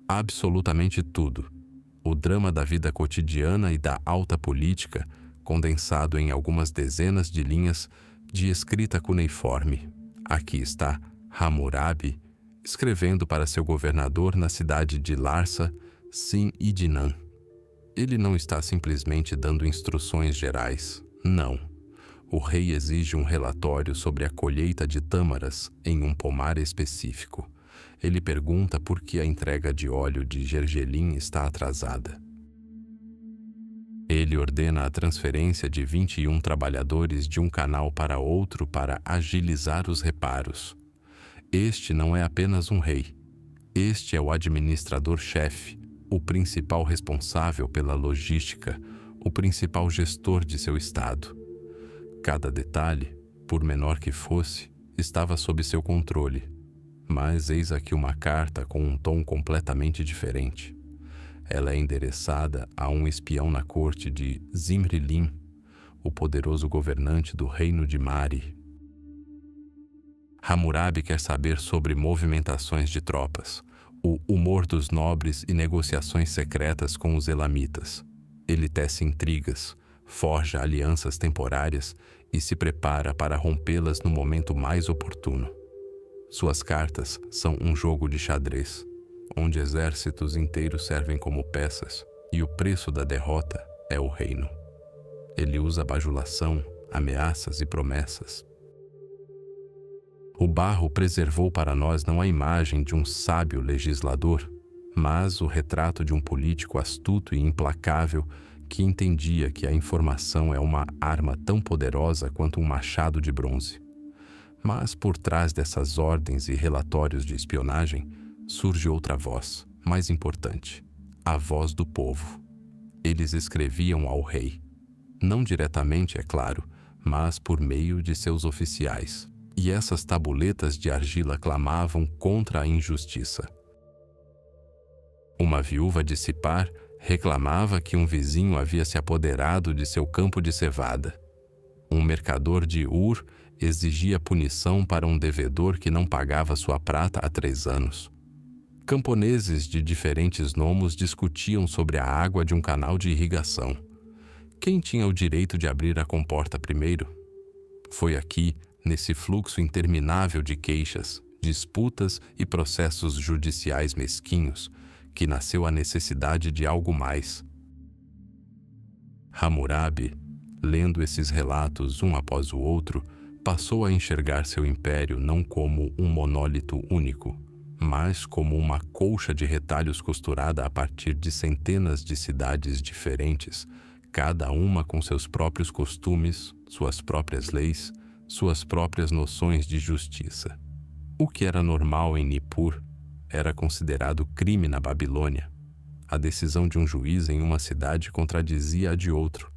[SPEAKER 1] absolutamente tudo. O drama da vida cotidiana e da alta política, condensado em algumas dezenas de linhas de escrita cuneiforme. Aqui está Hammurabi escrevendo para seu governador na cidade de Larsa, Sin-Idinan. Ele não está simplesmente dando instruções gerais. Não. O rei exige um relatório sobre a colheita de tâmaras em um pomar específico. Ele pergunta por que a entrega de óleo de gergelim está atrasada. Ele ordena a transferência de 21 trabalhadores de um canal para outro para agilizar os reparos. Este não é apenas um rei. Este é o administrador-chefe, o principal responsável pela logística, o principal gestor de seu estado. Cada detalhe, por menor que fosse, estava sob seu controle. Mas eis aqui uma carta com um tom completamente diferente. Ela é endereçada a um espião na corte de Zimri-Lim, o poderoso governante do reino de Mari. Hammurabi quer saber sobre movimentações de tropas, o humor dos nobres e negociações secretas com os elamitas. Ele tece intrigas, forja alianças temporárias e se prepara para rompê-las no momento mais oportuno. Suas cartas são um jogo de xadrez, onde exércitos inteiros servem como peças e o preço da derrota é o reino. Ele usa bajulação, ameaças e promessas. O barro preservou para nós não a imagem de um sábio legislador, mas o retrato de um político astuto e implacável que entendia que a informação é uma arma tão poderosa quanto um machado de bronze. Mas por trás dessas ordens e relatórios de espionagem surge outra voz, mais importante, a voz do povo. Eles escreviam ao rei. Não diretamente, é claro, mas por meio de seus oficiais. E essas tabuletas de argila clamavam contra a injustiça. Uma viúva de Sipar reclamava que um vizinho havia se apoderado de seu campo de cevada. Um mercador de Ur exigia punição para um devedor que não pagava sua prata há 3 anos. Camponeses de diferentes nomos discutiam sobre a água de um canal de irrigação. Quem tinha o direito de abrir a comporta primeiro? Foi aqui, nesse fluxo interminável de queixas, disputas e processos judiciais mesquinhos, que nasceu a necessidade de algo mais. Hammurabi, lendo esses relatos um após o outro, passou a enxergar seu império não como um monólito único, mas como uma colcha de retalhos costurada a partir de centenas de cidades diferentes, cada uma com seus próprios costumes, suas próprias leis, suas próprias noções de justiça. O que era normal em Nippur era considerado crime na Babilônia. A decisão de um juiz em uma cidade contradizia a de outro.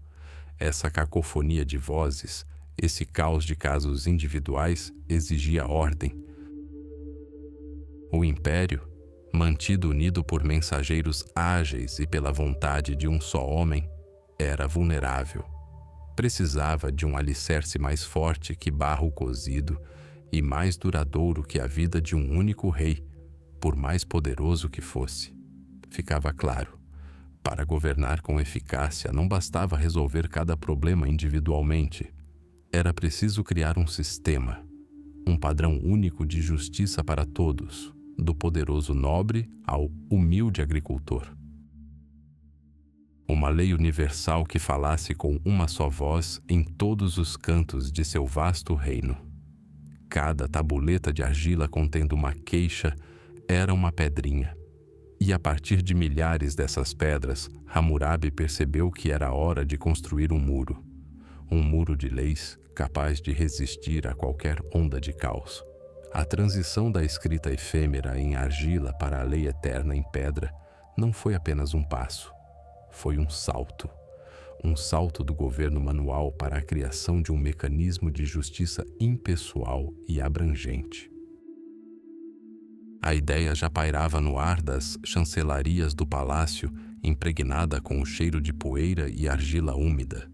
[SPEAKER 1] Essa cacofonia de vozes, esse caos de casos individuais, exigia ordem. O império, mantido unido por mensageiros ágeis e pela vontade de um só homem, era vulnerável. Precisava de um alicerce mais forte que barro cozido e mais duradouro que a vida de um único rei, por mais poderoso que fosse. Ficava claro, para governar com eficácia não bastava resolver cada problema individualmente. Era preciso criar um sistema, um padrão único de justiça para todos, do poderoso nobre ao humilde agricultor. Uma lei universal que falasse com uma só voz em todos os cantos de seu vasto reino. Cada tabuleta de argila contendo uma queixa era uma pedrinha. E a partir de milhares dessas pedras, Hammurabi percebeu que era hora de construir um muro de leis capaz de resistir a qualquer onda de caos. A transição da escrita efêmera em argila para a lei eterna em pedra não foi apenas um passo, foi um salto do governo manual para a criação de um mecanismo de justiça impessoal e abrangente. A ideia já pairava no ar das chancelarias do palácio, impregnada com o cheiro de poeira e argila úmida.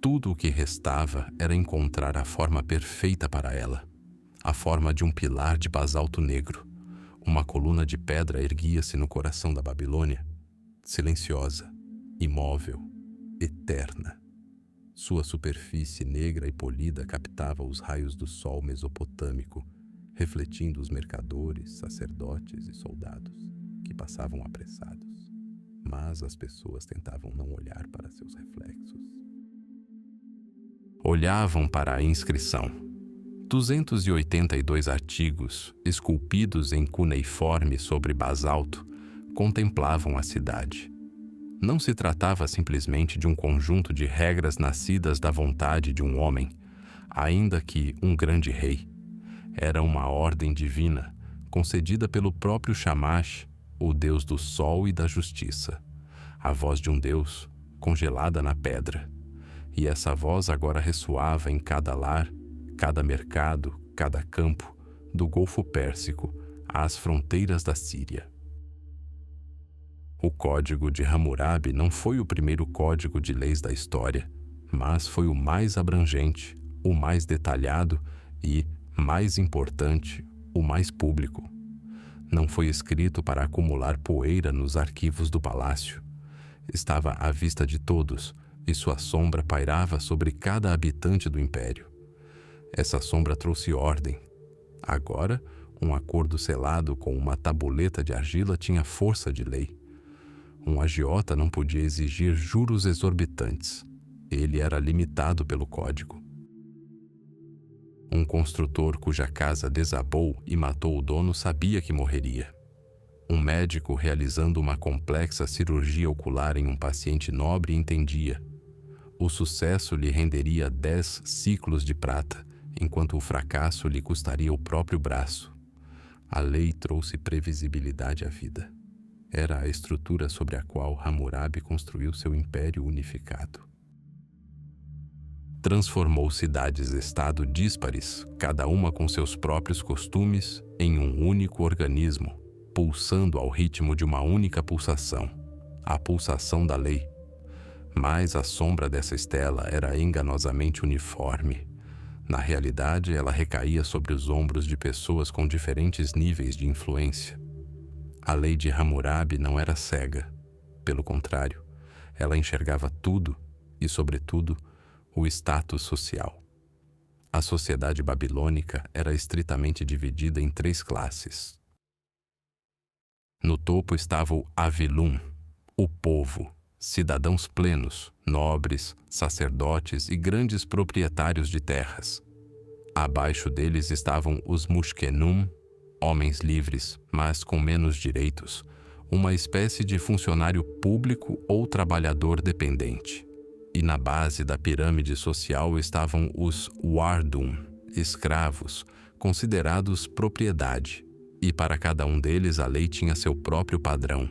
[SPEAKER 1] Tudo o que restava era encontrar a forma perfeita para ela. A forma de um pilar de basalto negro. Uma coluna de pedra erguia-se no coração da Babilônia, silenciosa, imóvel, eterna. Sua superfície negra e polida captava os raios do sol mesopotâmico, refletindo os mercadores, sacerdotes e soldados, que passavam apressados. Mas as pessoas tentavam não olhar para seus reflexos. Olhavam para a inscrição. 282 artigos, esculpidos em cuneiforme sobre basalto, contemplavam a cidade. Não se tratava simplesmente de um conjunto de regras nascidas da vontade de um homem, ainda que um grande rei. Era uma ordem divina, concedida pelo próprio Shamash, o deus do sol e da justiça. A voz de um deus, congelada na pedra. E essa voz agora ressoava em cada lar, cada mercado, cada campo, do Golfo Pérsico às fronteiras da Síria. O Código de Hammurabi não foi o primeiro código de leis da história, mas foi o mais abrangente, o mais detalhado e, mais importante, o mais público. Não foi escrito para acumular poeira nos arquivos do palácio. Estava à vista de todos, e sua sombra pairava sobre cada habitante do império. Essa sombra trouxe ordem. Agora, um acordo selado com uma tabuleta de argila tinha força de lei. Um agiota não podia exigir juros exorbitantes. Ele era limitado pelo código. Um construtor cuja casa desabou e matou o dono sabia que morreria. Um médico realizando uma complexa cirurgia ocular em um paciente nobre entendia. O sucesso lhe renderia 10 ciclos de prata, enquanto o fracasso lhe custaria o próprio braço. A lei trouxe previsibilidade à vida. era a estrutura sobre a qual Hammurabi construiu seu império unificado. Transformou cidades-estado díspares, cada uma com seus próprios costumes, em um único organismo, pulsando ao ritmo de uma única pulsação, a pulsação da lei. Mas a sombra dessa estela era enganosamente uniforme. Na realidade, ela recaía sobre os ombros de pessoas com diferentes níveis de influência. A lei de Hammurabi não era cega. Pelo contrário, ela enxergava tudo e, sobretudo, o status social. A sociedade babilônica era estritamente dividida em 3 classes. No topo estava o Avilum, o povo, cidadãos plenos, nobres, sacerdotes e grandes proprietários de terras. Abaixo deles estavam os Mushkenum, homens livres, mas com menos direitos, uma espécie de funcionário público ou trabalhador dependente. E na base da pirâmide social estavam os Wardum, escravos, considerados propriedade, e para cada um deles a lei tinha seu próprio padrão.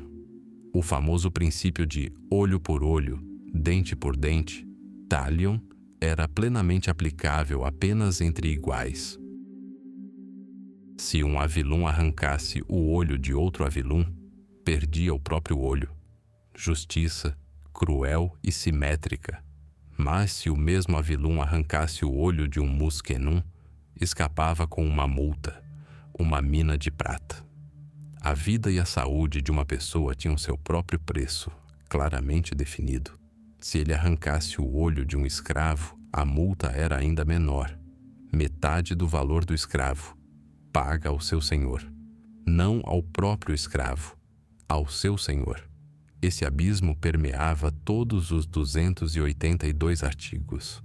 [SPEAKER 1] O famoso princípio de olho por olho, dente por dente, talion, era plenamente aplicável apenas entre iguais. Se um Avilum arrancasse o olho de outro Avilum, perdia o próprio olho. Justiça, cruel e simétrica. Mas se o mesmo Avilum arrancasse o olho de um Mushkenum, escapava com uma multa, uma mina de prata. A vida e a saúde de uma pessoa tinham seu próprio preço, claramente definido. Se ele arrancasse o olho de um escravo, a multa era ainda menor, metade do valor do escravo, paga ao seu senhor. Não ao próprio escravo, ao seu senhor. Esse abismo permeava todos os 282 artigos.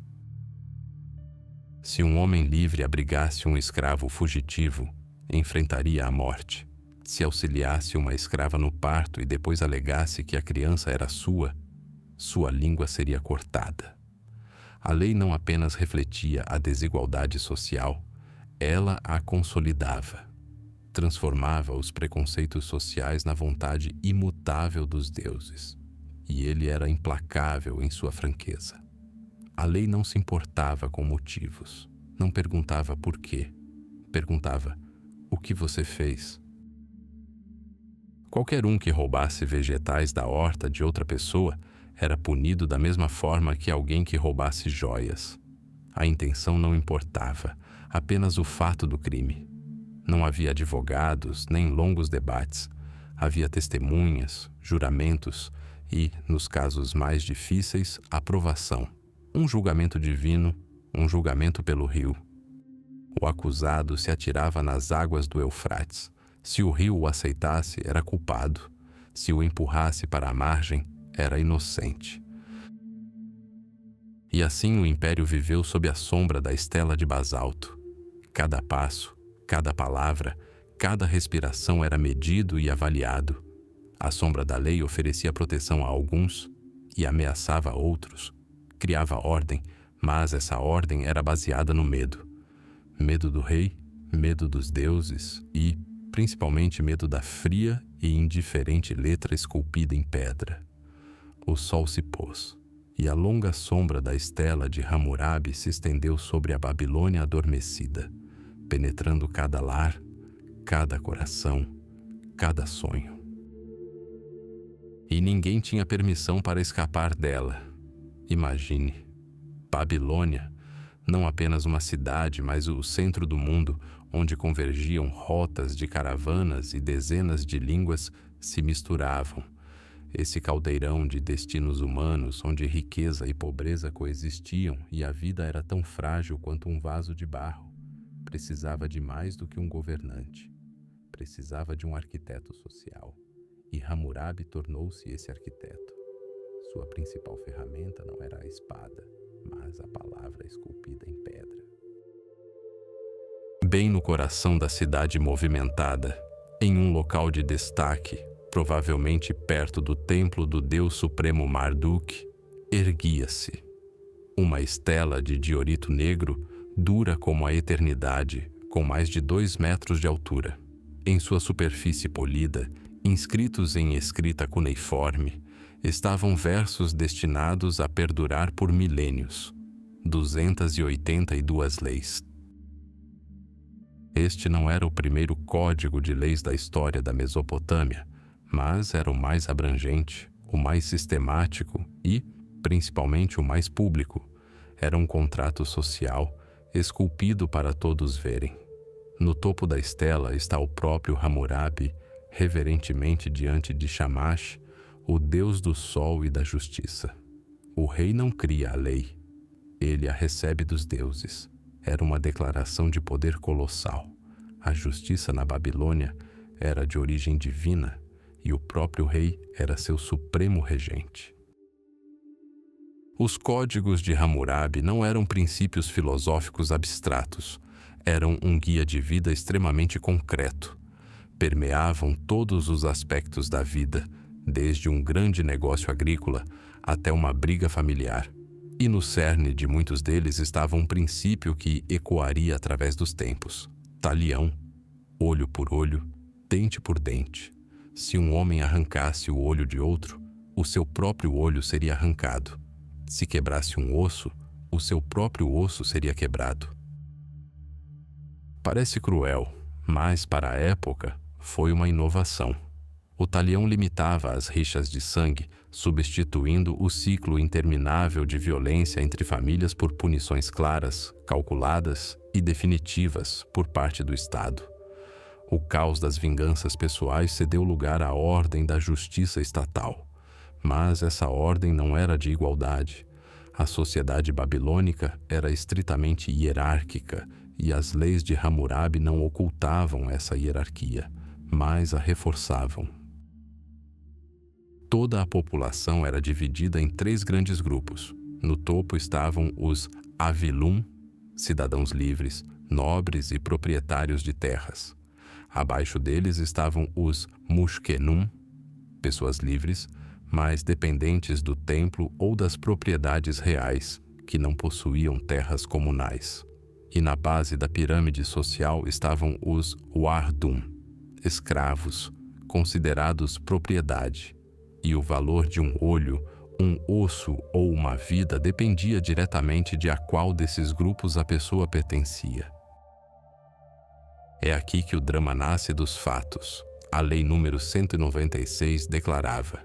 [SPEAKER 1] Se um homem livre abrigasse um escravo fugitivo, enfrentaria a morte. Se auxiliasse uma escrava no parto e depois alegasse que a criança era sua língua seria cortada. A lei não apenas refletia a desigualdade social, ela a consolidava. Transformava os preconceitos sociais na vontade imutável dos deuses. E ele era implacável em sua franqueza. A lei não se importava com motivos. Não perguntava por quê. Perguntava, o que você fez? Qualquer um que roubasse vegetais da horta de outra pessoa era punido da mesma forma que alguém que roubasse joias. A intenção não importava, apenas o fato do crime. Não havia advogados, nem longos debates. Havia testemunhas, juramentos e, nos casos mais difíceis, aprovação. Um julgamento divino, um julgamento pelo rio. O acusado se atirava nas águas do Eufrates. Se o rio o aceitasse, era culpado. Se o empurrasse para a margem, era inocente. E assim o império viveu sob a sombra da estela de basalto. Cada passo, cada palavra, cada respiração era medido e avaliado. A sombra da lei oferecia proteção a alguns e ameaçava a outros. Criava ordem, mas essa ordem era baseada no medo. Medo do rei, medo dos deuses e, principalmente, medo da fria e indiferente letra esculpida em pedra. O sol se pôs, e a longa sombra da estela de Hammurabi se estendeu sobre a Babilônia adormecida, penetrando cada lar, cada coração, cada sonho. E ninguém tinha permissão para escapar dela. Imagine, Babilônia, não apenas uma cidade, mas o centro do mundo, onde convergiam rotas de caravanas e dezenas de línguas se misturavam. Esse caldeirão de destinos humanos, onde riqueza e pobreza coexistiam e a vida era tão frágil quanto um vaso de barro, precisava de mais do que um governante. Precisava de um arquiteto social. E Hammurabi tornou-se esse arquiteto. Sua principal ferramenta não era a espada, mas a palavra esculpida em pedra. Bem no coração da cidade movimentada, em um local de destaque, provavelmente perto do templo do deus supremo Marduk, erguia-se uma estela de diorito negro, dura como a eternidade, com mais de 2 metros de altura. Em sua superfície polida, Inscritos em escrita cuneiforme, estavam versos destinados a perdurar por milênios, 282 leis. Este não era o primeiro código de leis da história da Mesopotâmia, mas era o mais abrangente, o mais sistemático e, principalmente, o mais público. Era um contrato social, esculpido para todos verem. No topo da estela está o próprio Hammurabi, reverentemente diante de Shamash, o deus do sol e da justiça. O rei não cria a lei, ele a recebe dos deuses. Era uma declaração de poder colossal. A justiça na Babilônia era de origem divina e o próprio rei era seu supremo regente. Os códigos de Hammurabi não eram princípios filosóficos abstratos, eram um guia de vida extremamente concreto. Permeavam todos os aspectos da vida, desde um grande negócio agrícola até uma briga familiar. E no cerne de muitos deles estava um princípio que ecoaria através dos tempos. Talião, olho por olho, dente por dente. Se um homem arrancasse o olho de outro, o seu próprio olho seria arrancado. Se quebrasse um osso, o seu próprio osso seria quebrado. Parece cruel, mas para a época foi uma inovação. O talião limitava as rixas de sangue, substituindo o ciclo interminável de violência entre famílias por punições claras, calculadas e definitivas por parte do Estado. O caos das vinganças pessoais cedeu lugar à ordem da justiça estatal. Mas essa ordem não era de igualdade. A sociedade babilônica era estritamente hierárquica e as leis de Hammurabi não ocultavam essa hierarquia, mas a reforçavam. Toda a população era dividida em 3 grandes grupos. No topo estavam os Avilum, cidadãos livres, nobres e proprietários de terras. Abaixo deles estavam os Mushkenum, pessoas livres, mas dependentes do templo ou das propriedades reais, que não possuíam terras comunais. E na base da pirâmide social estavam os Wardum, escravos, considerados propriedade. E o valor de um olho, um osso ou uma vida dependia diretamente de a qual desses grupos a pessoa pertencia. É aqui que o drama nasce dos fatos. A lei número 196 declarava: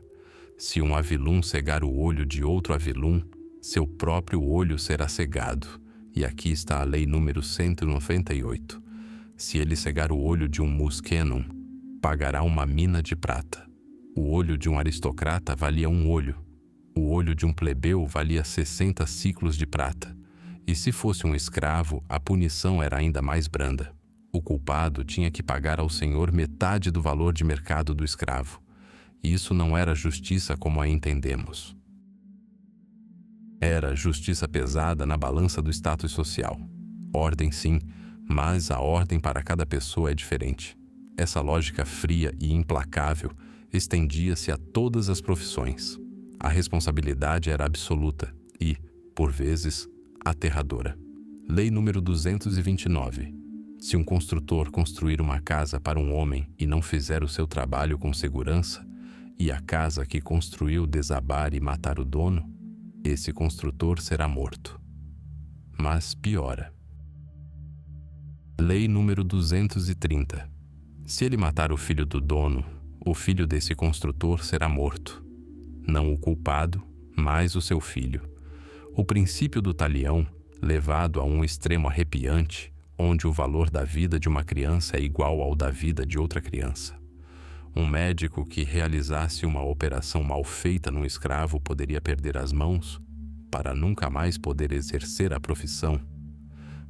[SPEAKER 1] se um avilum cegar o olho de outro avilum, seu próprio olho será cegado. E aqui está a lei número 198. Se ele cegar o olho de um Muskenum, pagará uma mina de prata. O olho de um aristocrata valia um olho. O olho de um plebeu valia 60 ciclos de prata. E se fosse um escravo, a punição era ainda mais branda. O culpado tinha que pagar ao senhor metade do valor de mercado do escravo. Isso não era justiça como a entendemos. Era justiça pesada na balança do status social. Ordem sim, mas a ordem para cada pessoa é diferente. Essa lógica fria e implacável estendia-se a todas as profissões. A responsabilidade era absoluta e, por vezes, aterradora. Lei número 229. Se um construtor construir uma casa para um homem e não fizer o seu trabalho com segurança, e a casa que construiu desabar e matar o dono, esse construtor será morto. Mas piora. Lei número 230. Se ele matar o filho do dono, o filho desse construtor será morto. Não o culpado, mas o seu filho. O princípio do talião, levado a um extremo arrepiante, onde o valor da vida de uma criança é igual ao da vida de outra criança. Um médico que realizasse uma operação mal feita num escravo poderia perder as mãos para nunca mais poder exercer a profissão.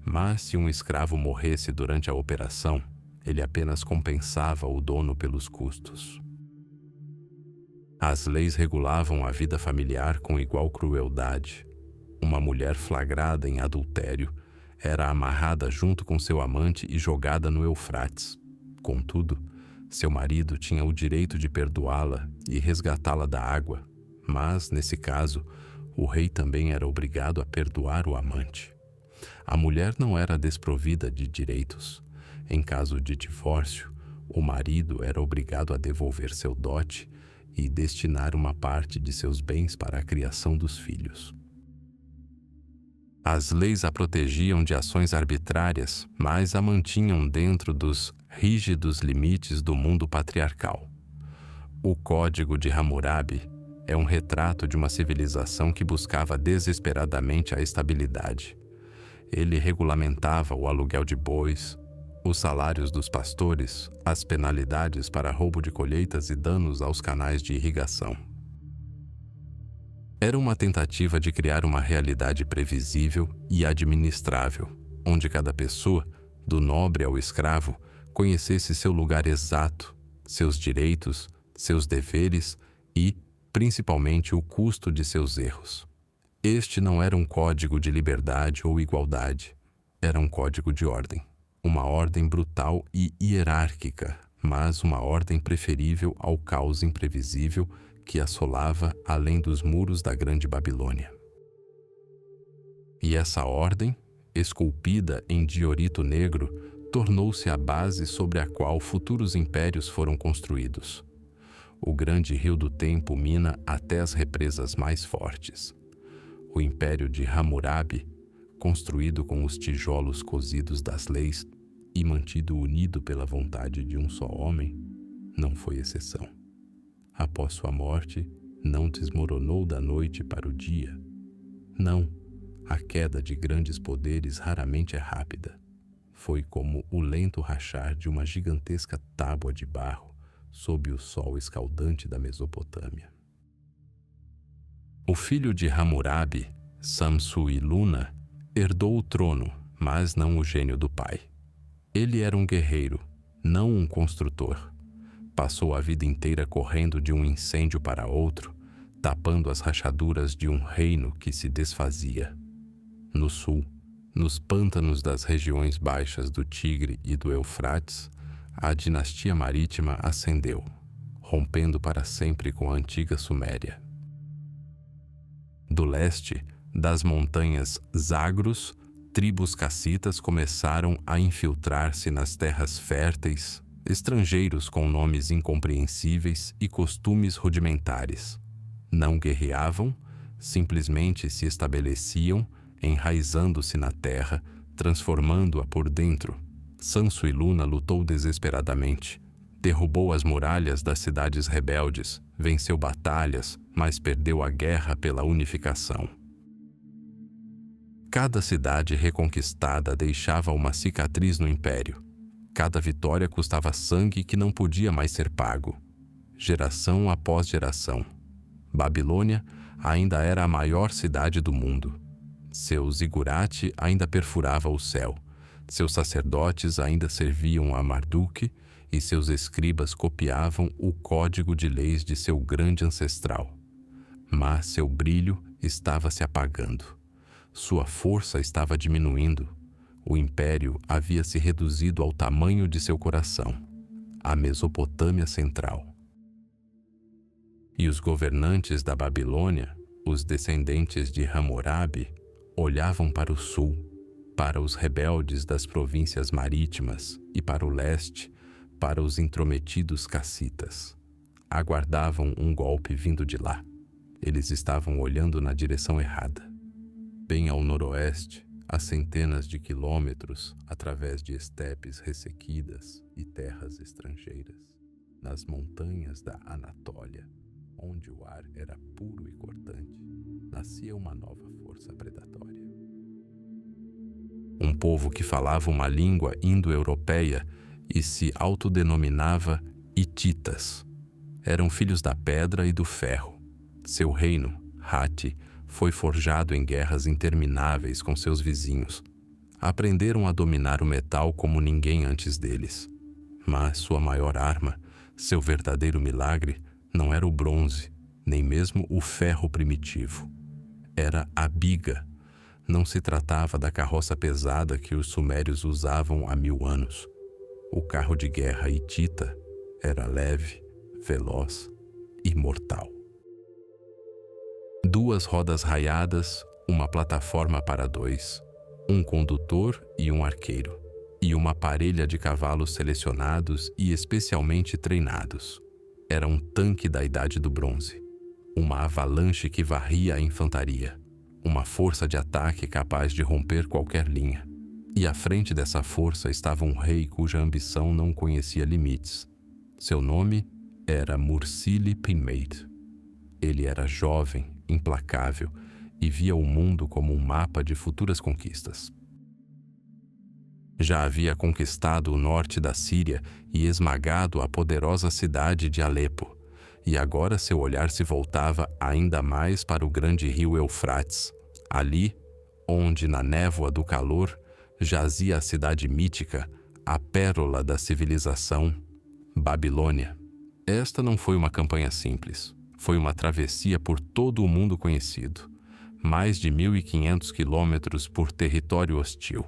[SPEAKER 1] Mas se um escravo morresse durante a operação, ele apenas compensava o dono pelos custos. As leis regulavam a vida familiar com igual crueldade. Uma mulher flagrada em adultério era amarrada junto com seu amante e jogada no Eufrates. Contudo, seu marido tinha o direito de perdoá-la e resgatá-la da água, mas, nesse caso, o rei também era obrigado a perdoar o amante. A mulher não era desprovida de direitos. Em caso de divórcio, O marido era obrigado a devolver seu dote e destinar uma parte de seus bens para a criação dos filhos. As leis a protegiam de ações arbitrárias, mas a mantinham dentro dos rígidos limites do mundo patriarcal. O Código de Hammurabi é um retrato de uma civilização que buscava desesperadamente a estabilidade. Ele regulamentava o aluguel de bois, os salários dos pastores, as penalidades para roubo de colheitas e danos aos canais de irrigação. Era uma tentativa de criar uma realidade previsível e administrável, onde cada pessoa, do nobre ao escravo, conhecesse seu lugar exato, seus direitos, seus deveres e, principalmente, o custo de seus erros. Este não era um código de liberdade ou igualdade, era um código de ordem. Uma ordem brutal e hierárquica, mas uma ordem preferível ao caos imprevisível que assolava além dos muros da Grande Babilônia. E essa ordem, esculpida em diorito negro, tornou-se a base sobre a qual futuros impérios foram construídos. O grande rio do tempo mina até as represas mais fortes. O império de Hammurabi, construído com os tijolos cozidos das leis e mantido unido pela vontade de um só homem, não foi exceção. Após sua morte, não desmoronou da noite para o dia. Não, a queda de grandes poderes raramente é rápida. Foi como o lento rachar de uma gigantesca tábua de barro sob o sol escaldante da Mesopotâmia. O filho de Hammurabi, Samsu-iluna, herdou o trono, mas não o gênio do pai. Ele era um guerreiro, não um construtor. Passou a vida inteira correndo de um incêndio para outro, tapando as rachaduras de um reino que se desfazia. No sul, nos pântanos das regiões baixas do Tigre e do Eufrates, a dinastia marítima ascendeu, rompendo para sempre com a antiga Suméria. Do leste, das montanhas Zagros, tribos cassitas começaram a infiltrar-se nas terras férteis, estrangeiros com nomes incompreensíveis e costumes rudimentares. Não guerreavam, simplesmente se estabeleciam, enraizando-se na terra, transformando-a por dentro. Samsu-iluna lutou desesperadamente. Derrubou as muralhas das cidades rebeldes, venceu batalhas, mas perdeu a guerra pela unificação. Cada cidade reconquistada deixava uma cicatriz no império. Cada vitória custava sangue que não podia mais ser pago. Geração após geração. Babilônia ainda era a maior cidade do mundo. Seu zigurate ainda perfurava o céu. Seus sacerdotes ainda serviam a Marduk e seus escribas copiavam o código de leis de seu grande ancestral. Mas seu brilho estava se apagando. Sua força estava diminuindo. O império havia se reduzido ao tamanho de seu coração, a Mesopotâmia Central. E os governantes da Babilônia, os descendentes de Hammurabi, olhavam para o sul, para os rebeldes das províncias marítimas e para o leste, para os intrometidos cassitas. Aguardavam um golpe vindo de lá. Eles estavam olhando na direção errada. Bem ao noroeste, a centenas de quilômetros, através de estepes ressequidas e terras estrangeiras, nas montanhas da Anatólia, onde o ar era puro e cortante, nascia uma nova força predatória. Um povo que falava uma língua indo-europeia e se autodenominava hititas. Eram filhos da pedra e do ferro. Seu reino, Hatti, foi forjado em guerras intermináveis com seus vizinhos. Aprenderam a dominar o metal como ninguém antes deles. Mas sua maior arma, seu verdadeiro milagre, não era o bronze, nem mesmo o ferro primitivo. Era a biga. Não se tratava da carroça pesada que os sumérios usavam há 1000 anos. O carro de guerra hitita era leve, veloz e mortal. 2 rodas raiadas, uma plataforma para 2, um condutor e um arqueiro. e uma parelha de cavalos selecionados e especialmente treinados. Era um tanque da Idade do Bronze, uma avalanche que varria a infantaria, uma força de ataque capaz de romper qualquer linha. E à frente dessa força estava um rei cuja ambição não conhecia limites. Seu nome era Mursili Pinmate. Ele era jovem, implacável e via o mundo como um mapa de futuras conquistas. Já havia conquistado o norte da Síria e esmagado a poderosa cidade de Alepo, e agora seu olhar se voltava ainda mais para o grande rio Eufrates, ali onde, na névoa do calor, jazia a cidade mítica, a pérola da civilização, Babilônia. Esta não foi uma campanha simples, foi uma travessia por todo o mundo conhecido, mais de 1.500 quilômetros por território hostil.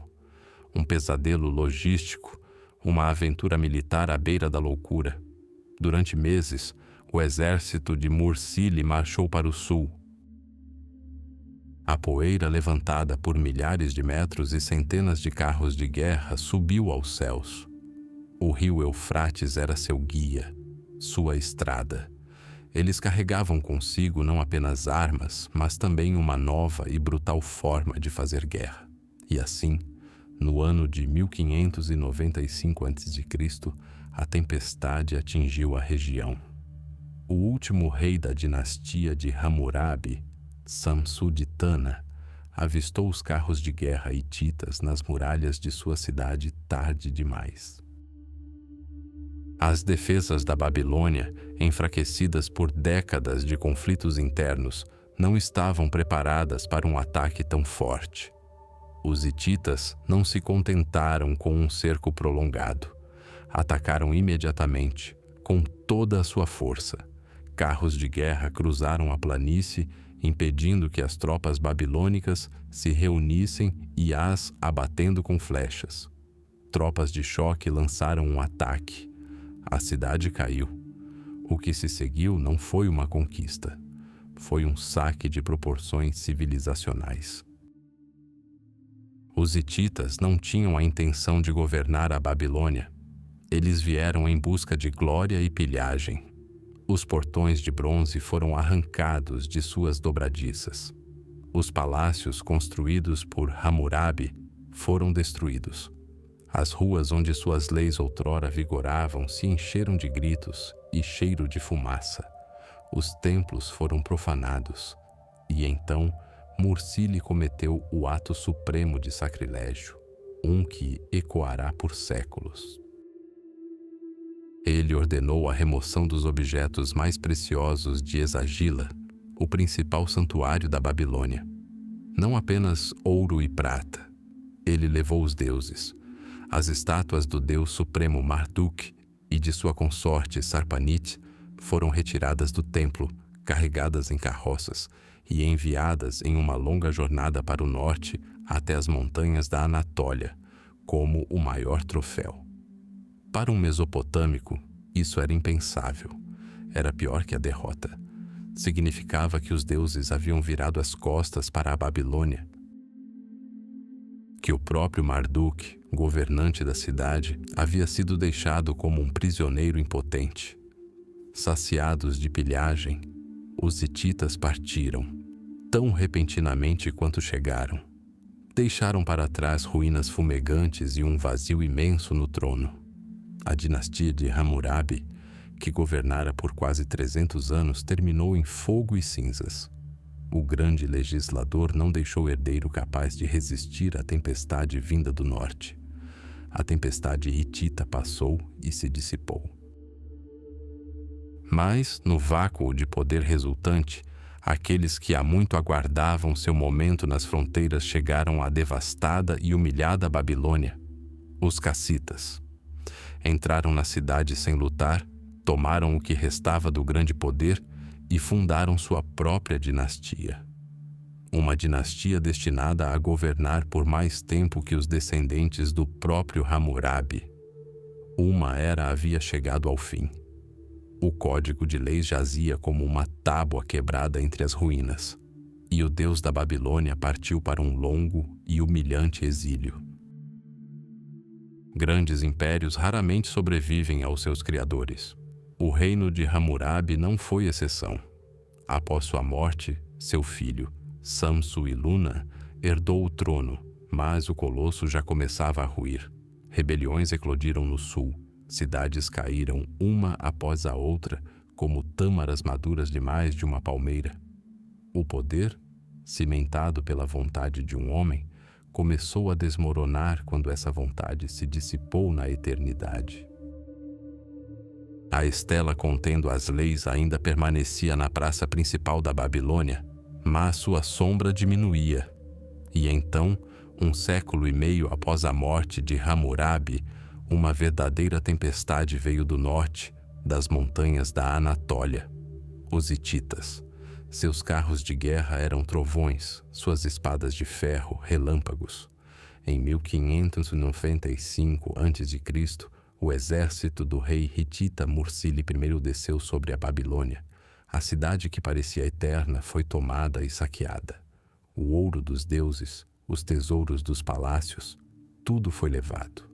[SPEAKER 1] Um pesadelo logístico, uma aventura militar à beira da loucura. Durante meses, o exército de Mursili marchou para o sul. A poeira levantada por milhares de metros e centenas de carros de guerra subiu aos céus. O rio Eufrates era seu guia, sua estrada. Eles carregavam consigo não apenas armas, mas também uma nova e brutal forma de fazer guerra. E assim, no ano de 1595 a.C., a tempestade atingiu a região. O último rei da dinastia de Hammurabi, Samsu-ditana, avistou os carros de guerra hititas nas muralhas de sua cidade tarde demais. As defesas da Babilônia, enfraquecidas por décadas de conflitos internos, não estavam preparadas para um ataque tão forte. Os hititas não se contentaram com um cerco prolongado. Atacaram imediatamente, com toda a sua força. Carros de guerra cruzaram a planície, impedindo que as tropas babilônicas se reunissem e as abatendo com flechas. Tropas de choque lançaram um ataque. A cidade caiu. O que se seguiu não foi uma conquista. Foi um saque de proporções civilizacionais. Os hititas não tinham a intenção de governar a Babilônia. Eles vieram em busca de glória e pilhagem. Os portões de bronze foram arrancados de suas dobradiças. Os palácios construídos por Hammurabi foram destruídos. As ruas onde suas leis outrora vigoravam se encheram de gritos e cheiro de fumaça. Os templos foram profanados. E então Mursili cometeu o ato supremo de sacrilégio, um que ecoará por séculos. Ele ordenou a remoção dos objetos mais preciosos de Esagila, o principal santuário da Babilônia. Não apenas ouro e prata. Ele levou os deuses. As estátuas do deus supremo Marduk e de sua consorte Sarpanit foram retiradas do templo, carregadas em carroças e enviadas em uma longa jornada para o norte até as montanhas da Anatólia, como o maior troféu. Para um mesopotâmico, isso era impensável. Era pior que a derrota. Significava que os deuses haviam virado as costas para a Babilônia, que o próprio Marduk, governante da cidade, havia sido deixado como um prisioneiro impotente. Saciados de pilhagem, os hititas partiram, tão repentinamente quanto chegaram. Deixaram para trás ruínas fumegantes e um vazio imenso no trono. A dinastia de Hammurabi, que governara por quase 300 anos, terminou em fogo e cinzas. O grande legislador não deixou herdeiro capaz de resistir à tempestade vinda do norte. A tempestade hitita passou e se dissipou. Mas, no vácuo de poder resultante, aqueles que há muito aguardavam seu momento nas fronteiras chegaram à devastada e humilhada Babilônia, os cassitas. Entraram na cidade sem lutar, tomaram o que restava do grande poder e fundaram sua própria dinastia. Uma dinastia destinada a governar por mais tempo que os descendentes do próprio Hammurabi. Uma era havia chegado ao fim. O código de leis jazia como uma tábua quebrada entre as ruínas, e o deus da Babilônia partiu para um longo e humilhante exílio. Grandes impérios raramente sobrevivem aos seus criadores. O reino de Hammurabi não foi exceção. Após sua morte, seu filho, Samsu-iluna, herdou o trono, mas o colosso já começava a ruir. Rebeliões eclodiram no sul, cidades caíram uma após a outra, como tâmaras maduras demais de uma palmeira. O poder, cimentado pela vontade de um homem, começou a desmoronar quando essa vontade se dissipou na eternidade. A estela contendo as leis ainda permanecia na praça principal da Babilônia, mas sua sombra diminuía. E então, 1,5 século após a morte de Hammurabi, uma verdadeira tempestade veio do norte, das montanhas da Anatólia. Os hititas. Seus carros de guerra eram trovões, suas espadas de ferro, relâmpagos. Em 1595 a.C., o exército do rei hitita Mursili I desceu sobre a Babilônia. A cidade que parecia eterna foi tomada e saqueada. O ouro dos deuses, os tesouros dos palácios, tudo foi levado.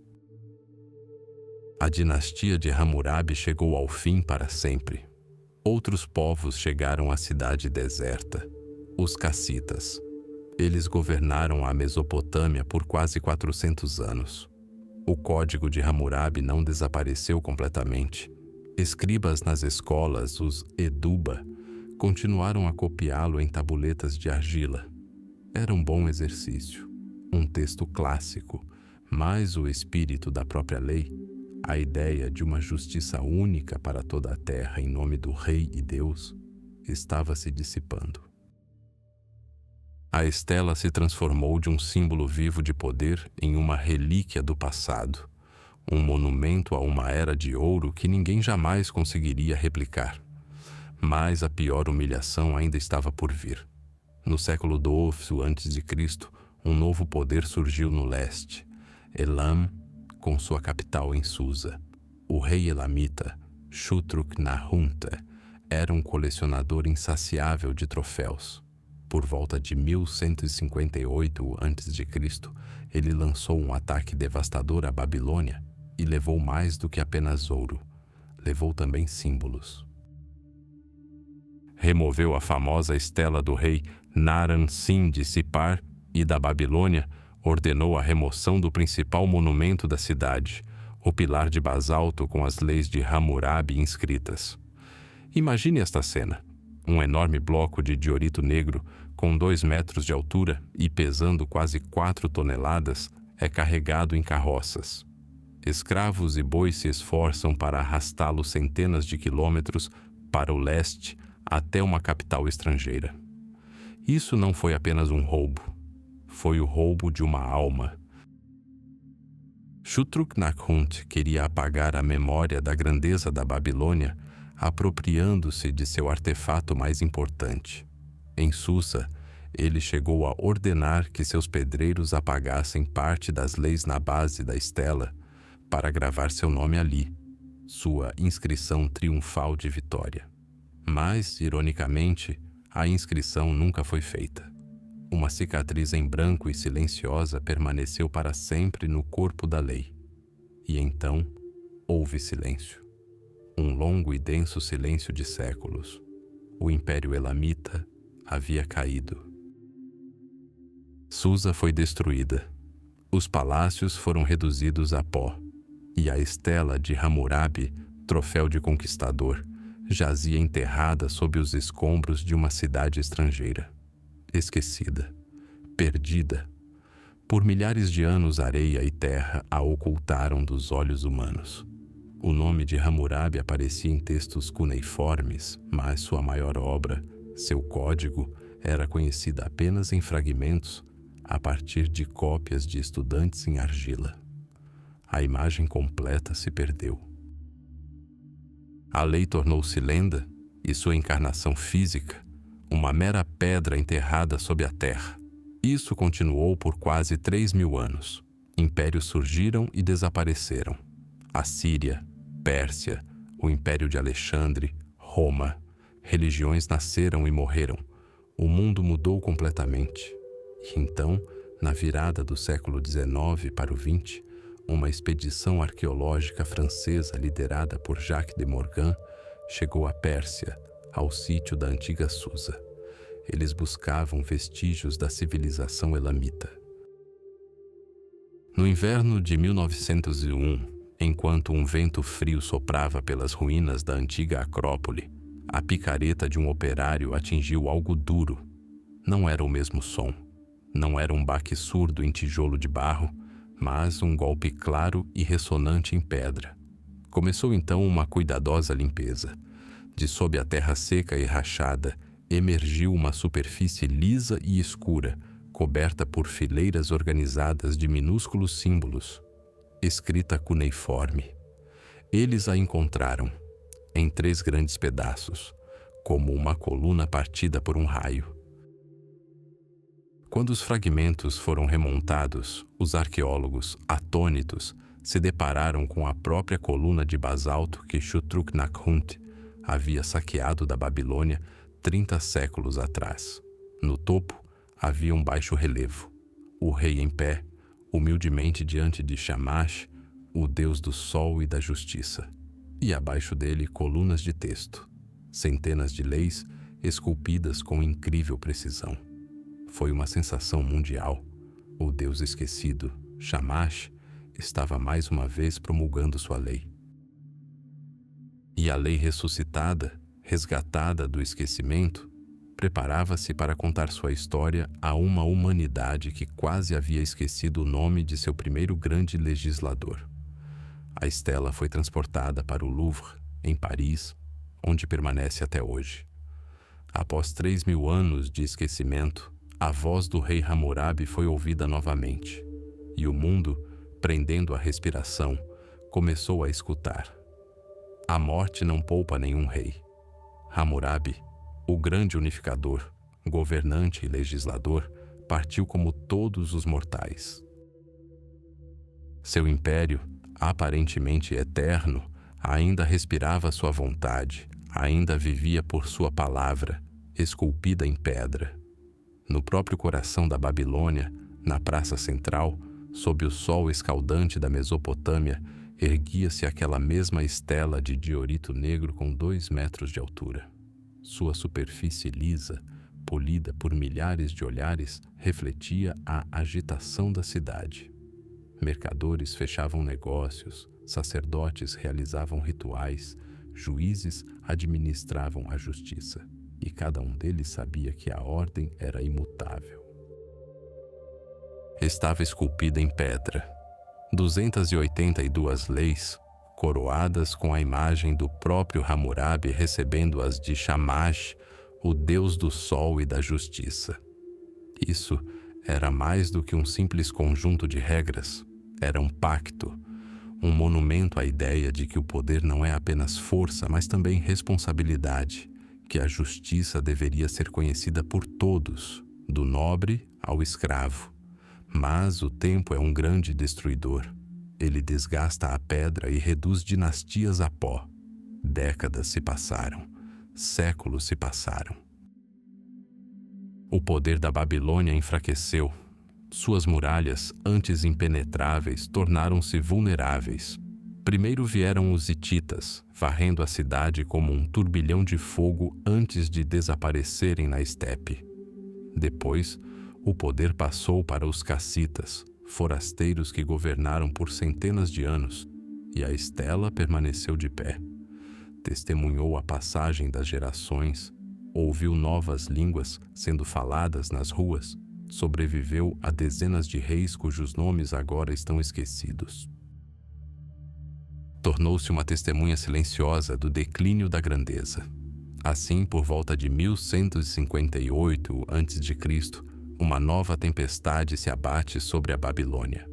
[SPEAKER 1] A dinastia de Hammurabi chegou ao fim para sempre. Outros povos chegaram à cidade deserta, os cassitas. Eles governaram a Mesopotâmia por quase 400 anos. O código de Hammurabi não desapareceu completamente. Escribas nas escolas, os Eduba, continuaram a copiá-lo em tabuletas de argila. Era um bom exercício, um texto clássico, mas o espírito da própria lei, a ideia de uma justiça única para toda a terra em nome do Rei e Deus, estava se dissipando. A estela se transformou de um símbolo vivo de poder em uma relíquia do passado, um monumento a uma era de ouro que ninguém jamais conseguiria replicar. Mas a pior humilhação ainda estava por vir. No século XII a.C., um novo poder surgiu no leste, Elam, com sua capital em Susa. O rei elamita, Shutruk-Narhunta, era um colecionador insaciável de troféus. Por volta de 1158 a.C., ele lançou um ataque devastador à Babilônia e levou mais do que apenas ouro. Levou também símbolos. Removeu a famosa estela do rei Naram-Sin de Sipar e da Babilônia, ordenou a remoção do principal monumento da cidade, o pilar de basalto com as leis de Hammurabi inscritas. Imagine esta cena. Um enorme bloco de diorito negro, com 2 metros de altura e pesando quase 4 toneladas, é carregado em carroças. Escravos e bois se esforçam para arrastá-lo centenas de quilômetros para o leste até uma capital estrangeira. Isso não foi apenas um roubo. Foi o roubo de uma alma. Shutruk-Narhunt queria apagar a memória da grandeza da Babilônia, apropriando-se de seu artefato mais importante. Em Susa, ele chegou a ordenar que seus pedreiros apagassem parte das leis na base da estela para gravar seu nome ali, sua inscrição triunfal de vitória. Mas, ironicamente, a inscrição nunca foi feita. Uma cicatriz em branco e silenciosa permaneceu para sempre no corpo da lei. E então, houve silêncio. Um longo e denso silêncio de séculos. O Império Elamita havia caído. Susa foi destruída. Os palácios foram reduzidos a pó. E a estela de Hammurabi, troféu de conquistador, jazia enterrada sob os escombros de uma cidade estrangeira. Esquecida, perdida. Por milhares de anos, areia e terra a ocultaram dos olhos humanos. O nome de Hammurabi aparecia em textos cuneiformes, mas sua maior obra, seu código, era conhecida apenas em fragmentos, a partir de cópias de estudantes em argila. A imagem completa se perdeu. A lei tornou-se lenda e sua encarnação física, uma mera pedra enterrada sob a terra. Isso continuou por quase 3.000 anos. Impérios surgiram e desapareceram. Assíria, Pérsia, o Império de Alexandre, Roma. Religiões nasceram e morreram. O mundo mudou completamente. E então, na virada do século XIX para o XX, uma expedição arqueológica francesa liderada por Jacques de Morgan chegou à Pérsia, ao sítio da antiga Susa. Eles buscavam vestígios da civilização elamita. No inverno de 1901, enquanto um vento frio soprava pelas ruínas da antiga Acrópole, a picareta de um operário atingiu algo duro. Não era o mesmo som. Não era um baque surdo em tijolo de barro, mas um golpe claro e ressonante em pedra. Começou então uma cuidadosa limpeza. De sob a terra seca e rachada, emergiu uma superfície lisa e escura, coberta por fileiras organizadas de minúsculos símbolos, escrita cuneiforme. Eles a encontraram, em 3 grandes pedaços, como uma coluna partida por um raio. Quando os fragmentos foram remontados, os arqueólogos, atônitos, se depararam com a própria coluna de basalto que Shutruk-Nakhunt havia saqueado da Babilônia 30 séculos atrás. No topo havia um baixo relevo, o rei em pé, humildemente diante de Shamash, o deus do sol e da justiça, e abaixo dele colunas de texto, centenas de leis esculpidas com incrível precisão. Foi uma sensação mundial. O Deus esquecido, Shamash, estava mais uma vez promulgando sua lei. E a lei ressuscitada, resgatada do esquecimento, preparava-se para contar sua história a uma humanidade que quase havia esquecido o nome de seu primeiro grande legislador. A estela foi transportada para o Louvre, em Paris, onde permanece até hoje. Após 3.000 anos de esquecimento, a voz do rei Hammurabi foi ouvida novamente, e o mundo, prendendo a respiração, começou a escutar. A morte não poupa nenhum rei. Hammurabi, o grande unificador, governante e legislador, partiu como todos os mortais. Seu império, aparentemente eterno, ainda respirava sua vontade, ainda vivia por sua palavra, esculpida em pedra. No próprio coração da Babilônia, na praça central, sob o sol escaldante da Mesopotâmia, erguia-se aquela mesma estela de diorito negro com 2 metros de altura. Sua superfície lisa, polida por milhares de olhares, refletia a agitação da cidade. Mercadores fechavam negócios, sacerdotes realizavam rituais, juízes administravam a justiça. E cada um deles sabia que a ordem era imutável. Estava esculpida em pedra, 282 leis, coroadas com a imagem do próprio Hammurabi recebendo-as de Shamash, o deus do sol e da justiça. Isso era mais do que um simples conjunto de regras, era um pacto, um monumento à ideia de que o poder não é apenas força, mas também responsabilidade, que a justiça deveria ser conhecida por todos, do nobre ao escravo. Mas o tempo é um grande destruidor. Ele desgasta a pedra e reduz dinastias a pó. Décadas se passaram, séculos se passaram. O poder da Babilônia enfraqueceu. Suas muralhas, antes impenetráveis, tornaram-se vulneráveis. Primeiro vieram os hititas, varrendo a cidade como um turbilhão de fogo antes de desaparecerem na estepe. Depois, o poder passou para os cassitas, forasteiros que governaram por centenas de anos, e a estela permaneceu de pé. Testemunhou a passagem das gerações, ouviu novas línguas sendo faladas nas ruas, sobreviveu a dezenas de reis cujos nomes agora estão esquecidos. Tornou-se uma testemunha silenciosa do declínio da grandeza. Assim, por volta de 1158 a.C., uma nova tempestade se abate sobre a Babilônia.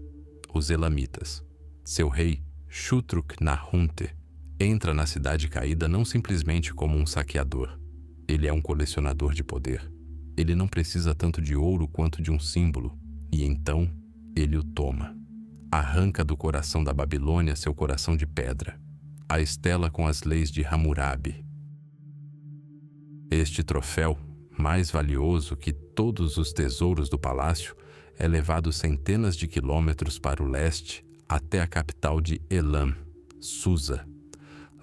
[SPEAKER 1] Os elamitas. Seu rei, Shutruk-Nakhunt, entra na cidade caída não simplesmente como um saqueador. Ele é um colecionador de poder. Ele não precisa tanto de ouro quanto de um símbolo, e então ele o toma. Arranca do coração da Babilônia seu coração de pedra, a estela com as leis de Hammurabi. Este troféu, mais valioso que todos os tesouros do palácio, é levado centenas de quilômetros para o leste, até a capital de Elam, Susa.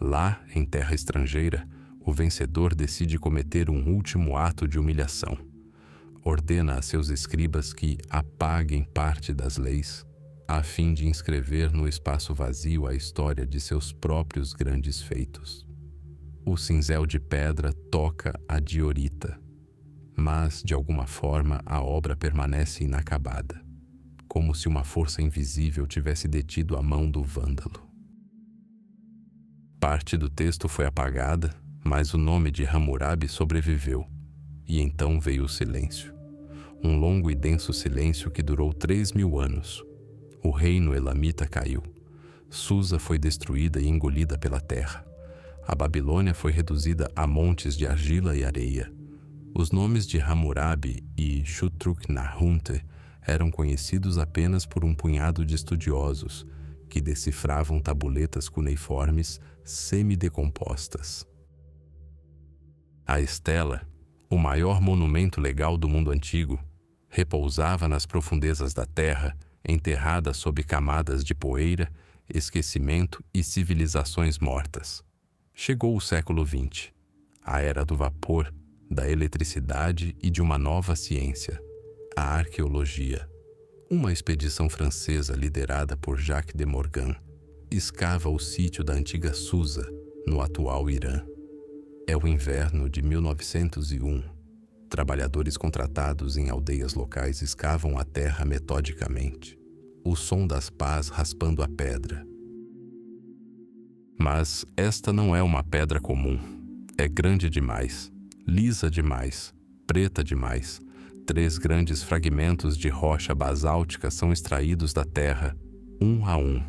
[SPEAKER 1] Lá, em terra estrangeira, o vencedor decide cometer um último ato de humilhação. Ordena a seus escribas que apaguem parte das leis, a fim de inscrever no espaço vazio a história de seus próprios grandes feitos. O cinzel de pedra toca a diorita, mas, de alguma forma, a obra permanece inacabada, como se uma força invisível tivesse detido a mão do vândalo. Parte do texto foi apagada, mas o nome de Hammurabi sobreviveu, e então veio o silêncio. Um longo e denso silêncio que durou 3.000 anos. O reino elamita caiu. Susa foi destruída e engolida pela terra. A Babilônia foi reduzida a montes de argila e areia. Os nomes de Hammurabi e Shutruk-Nahunte eram conhecidos apenas por um punhado de estudiosos que decifravam tabuletas cuneiformes semidecompostas. A estela, o maior monumento legal do mundo antigo, repousava nas profundezas da terra, enterrada sob camadas de poeira, esquecimento e civilizações mortas. Chegou o século XX, a era do vapor, da eletricidade e de uma nova ciência, a arqueologia. Uma expedição francesa liderada por Jacques de Morgan escava o sítio da antiga Susa, no atual Irã. É o inverno de 1901. Trabalhadores contratados em aldeias locais escavam a terra metodicamente, o som das pás raspando a pedra. Mas esta não é uma pedra comum. É grande demais, lisa demais, preta demais. 3 grandes fragmentos de rocha basáltica são extraídos da terra, um a um.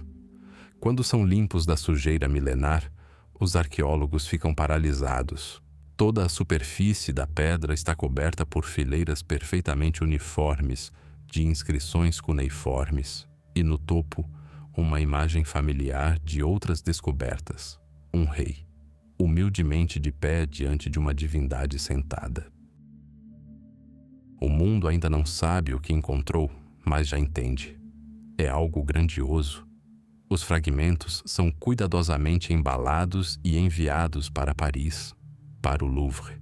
[SPEAKER 1] Quando são limpos da sujeira milenar, os arqueólogos ficam paralisados. Toda a superfície da pedra está coberta por fileiras perfeitamente uniformes de inscrições cuneiformes e, no topo, uma imagem familiar de outras descobertas, um rei, humildemente de pé diante de uma divindade sentada. O mundo ainda não sabe o que encontrou, mas já entende. É algo grandioso. Os fragmentos são cuidadosamente embalados e enviados para Paris, para o Louvre.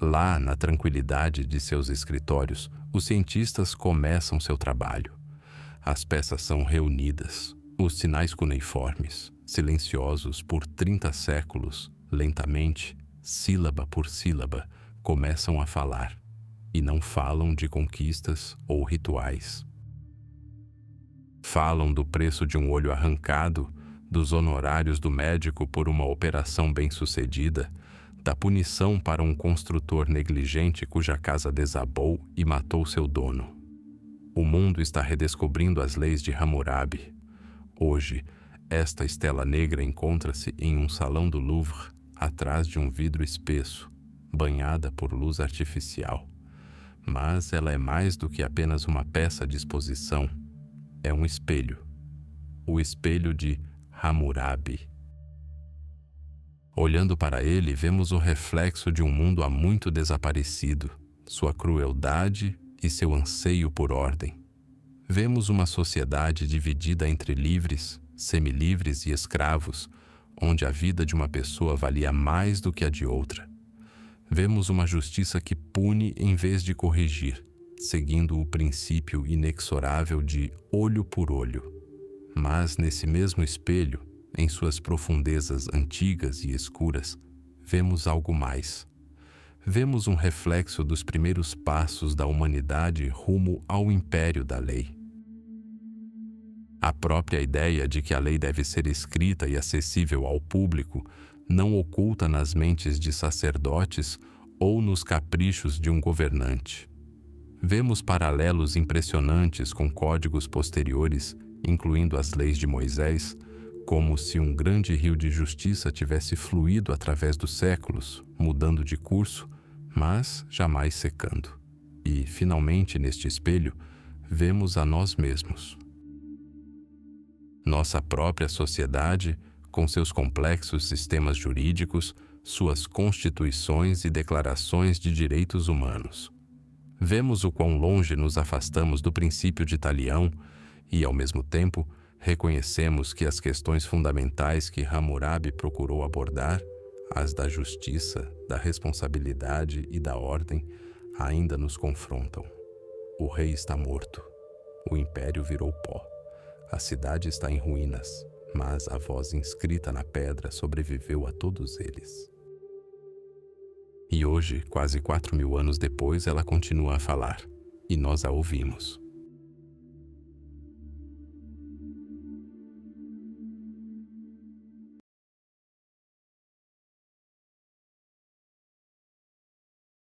[SPEAKER 1] Lá, na tranquilidade de seus escritórios, os cientistas começam seu trabalho. As peças são reunidas, os sinais cuneiformes, silenciosos por 30 séculos, lentamente, sílaba por sílaba, começam a falar, e não falam de conquistas ou rituais. Falam do preço de um olho arrancado, dos honorários do médico por uma operação bem-sucedida, da punição para um construtor negligente cuja casa desabou e matou seu dono. O mundo está redescobrindo as leis de Hammurabi. Hoje, esta estela negra encontra-se em um salão do Louvre, atrás de um vidro espesso, banhada por luz artificial. Mas ela é mais do que apenas uma peça de exposição. É um espelho. O espelho de Hammurabi. Olhando para ele, vemos o reflexo de um mundo há muito desaparecido, sua crueldade e seu anseio por ordem. Vemos uma sociedade dividida entre livres, semilivres e escravos, onde a vida de uma pessoa valia mais do que a de outra. Vemos uma justiça que pune em vez de corrigir, seguindo o princípio inexorável de olho por olho. Mas nesse mesmo espelho, em suas profundezas antigas e escuras, vemos algo mais. Vemos um reflexo dos primeiros passos da humanidade rumo ao império da lei. A própria ideia de que a lei deve ser escrita e acessível ao público não oculta nas mentes de sacerdotes ou nos caprichos de um governante. Vemos paralelos impressionantes com códigos posteriores, incluindo as leis de Moisés, como se um grande rio de justiça tivesse fluído através dos séculos, mudando de curso, mas jamais secando. E, finalmente, neste espelho, vemos a nós mesmos. Nossa própria sociedade, com seus complexos sistemas jurídicos, suas constituições e declarações de direitos humanos. Vemos o quão longe nos afastamos do princípio de Talião e, ao mesmo tempo, Reconhecemos que as questões fundamentais que Hammurabi procurou abordar, as da justiça, da responsabilidade e da ordem, ainda nos confrontam. O rei está morto. O império virou pó. A cidade está em ruínas, mas a voz inscrita na pedra sobreviveu a todos eles. E hoje, quase 4.000 anos depois, ela continua a falar, e nós a ouvimos.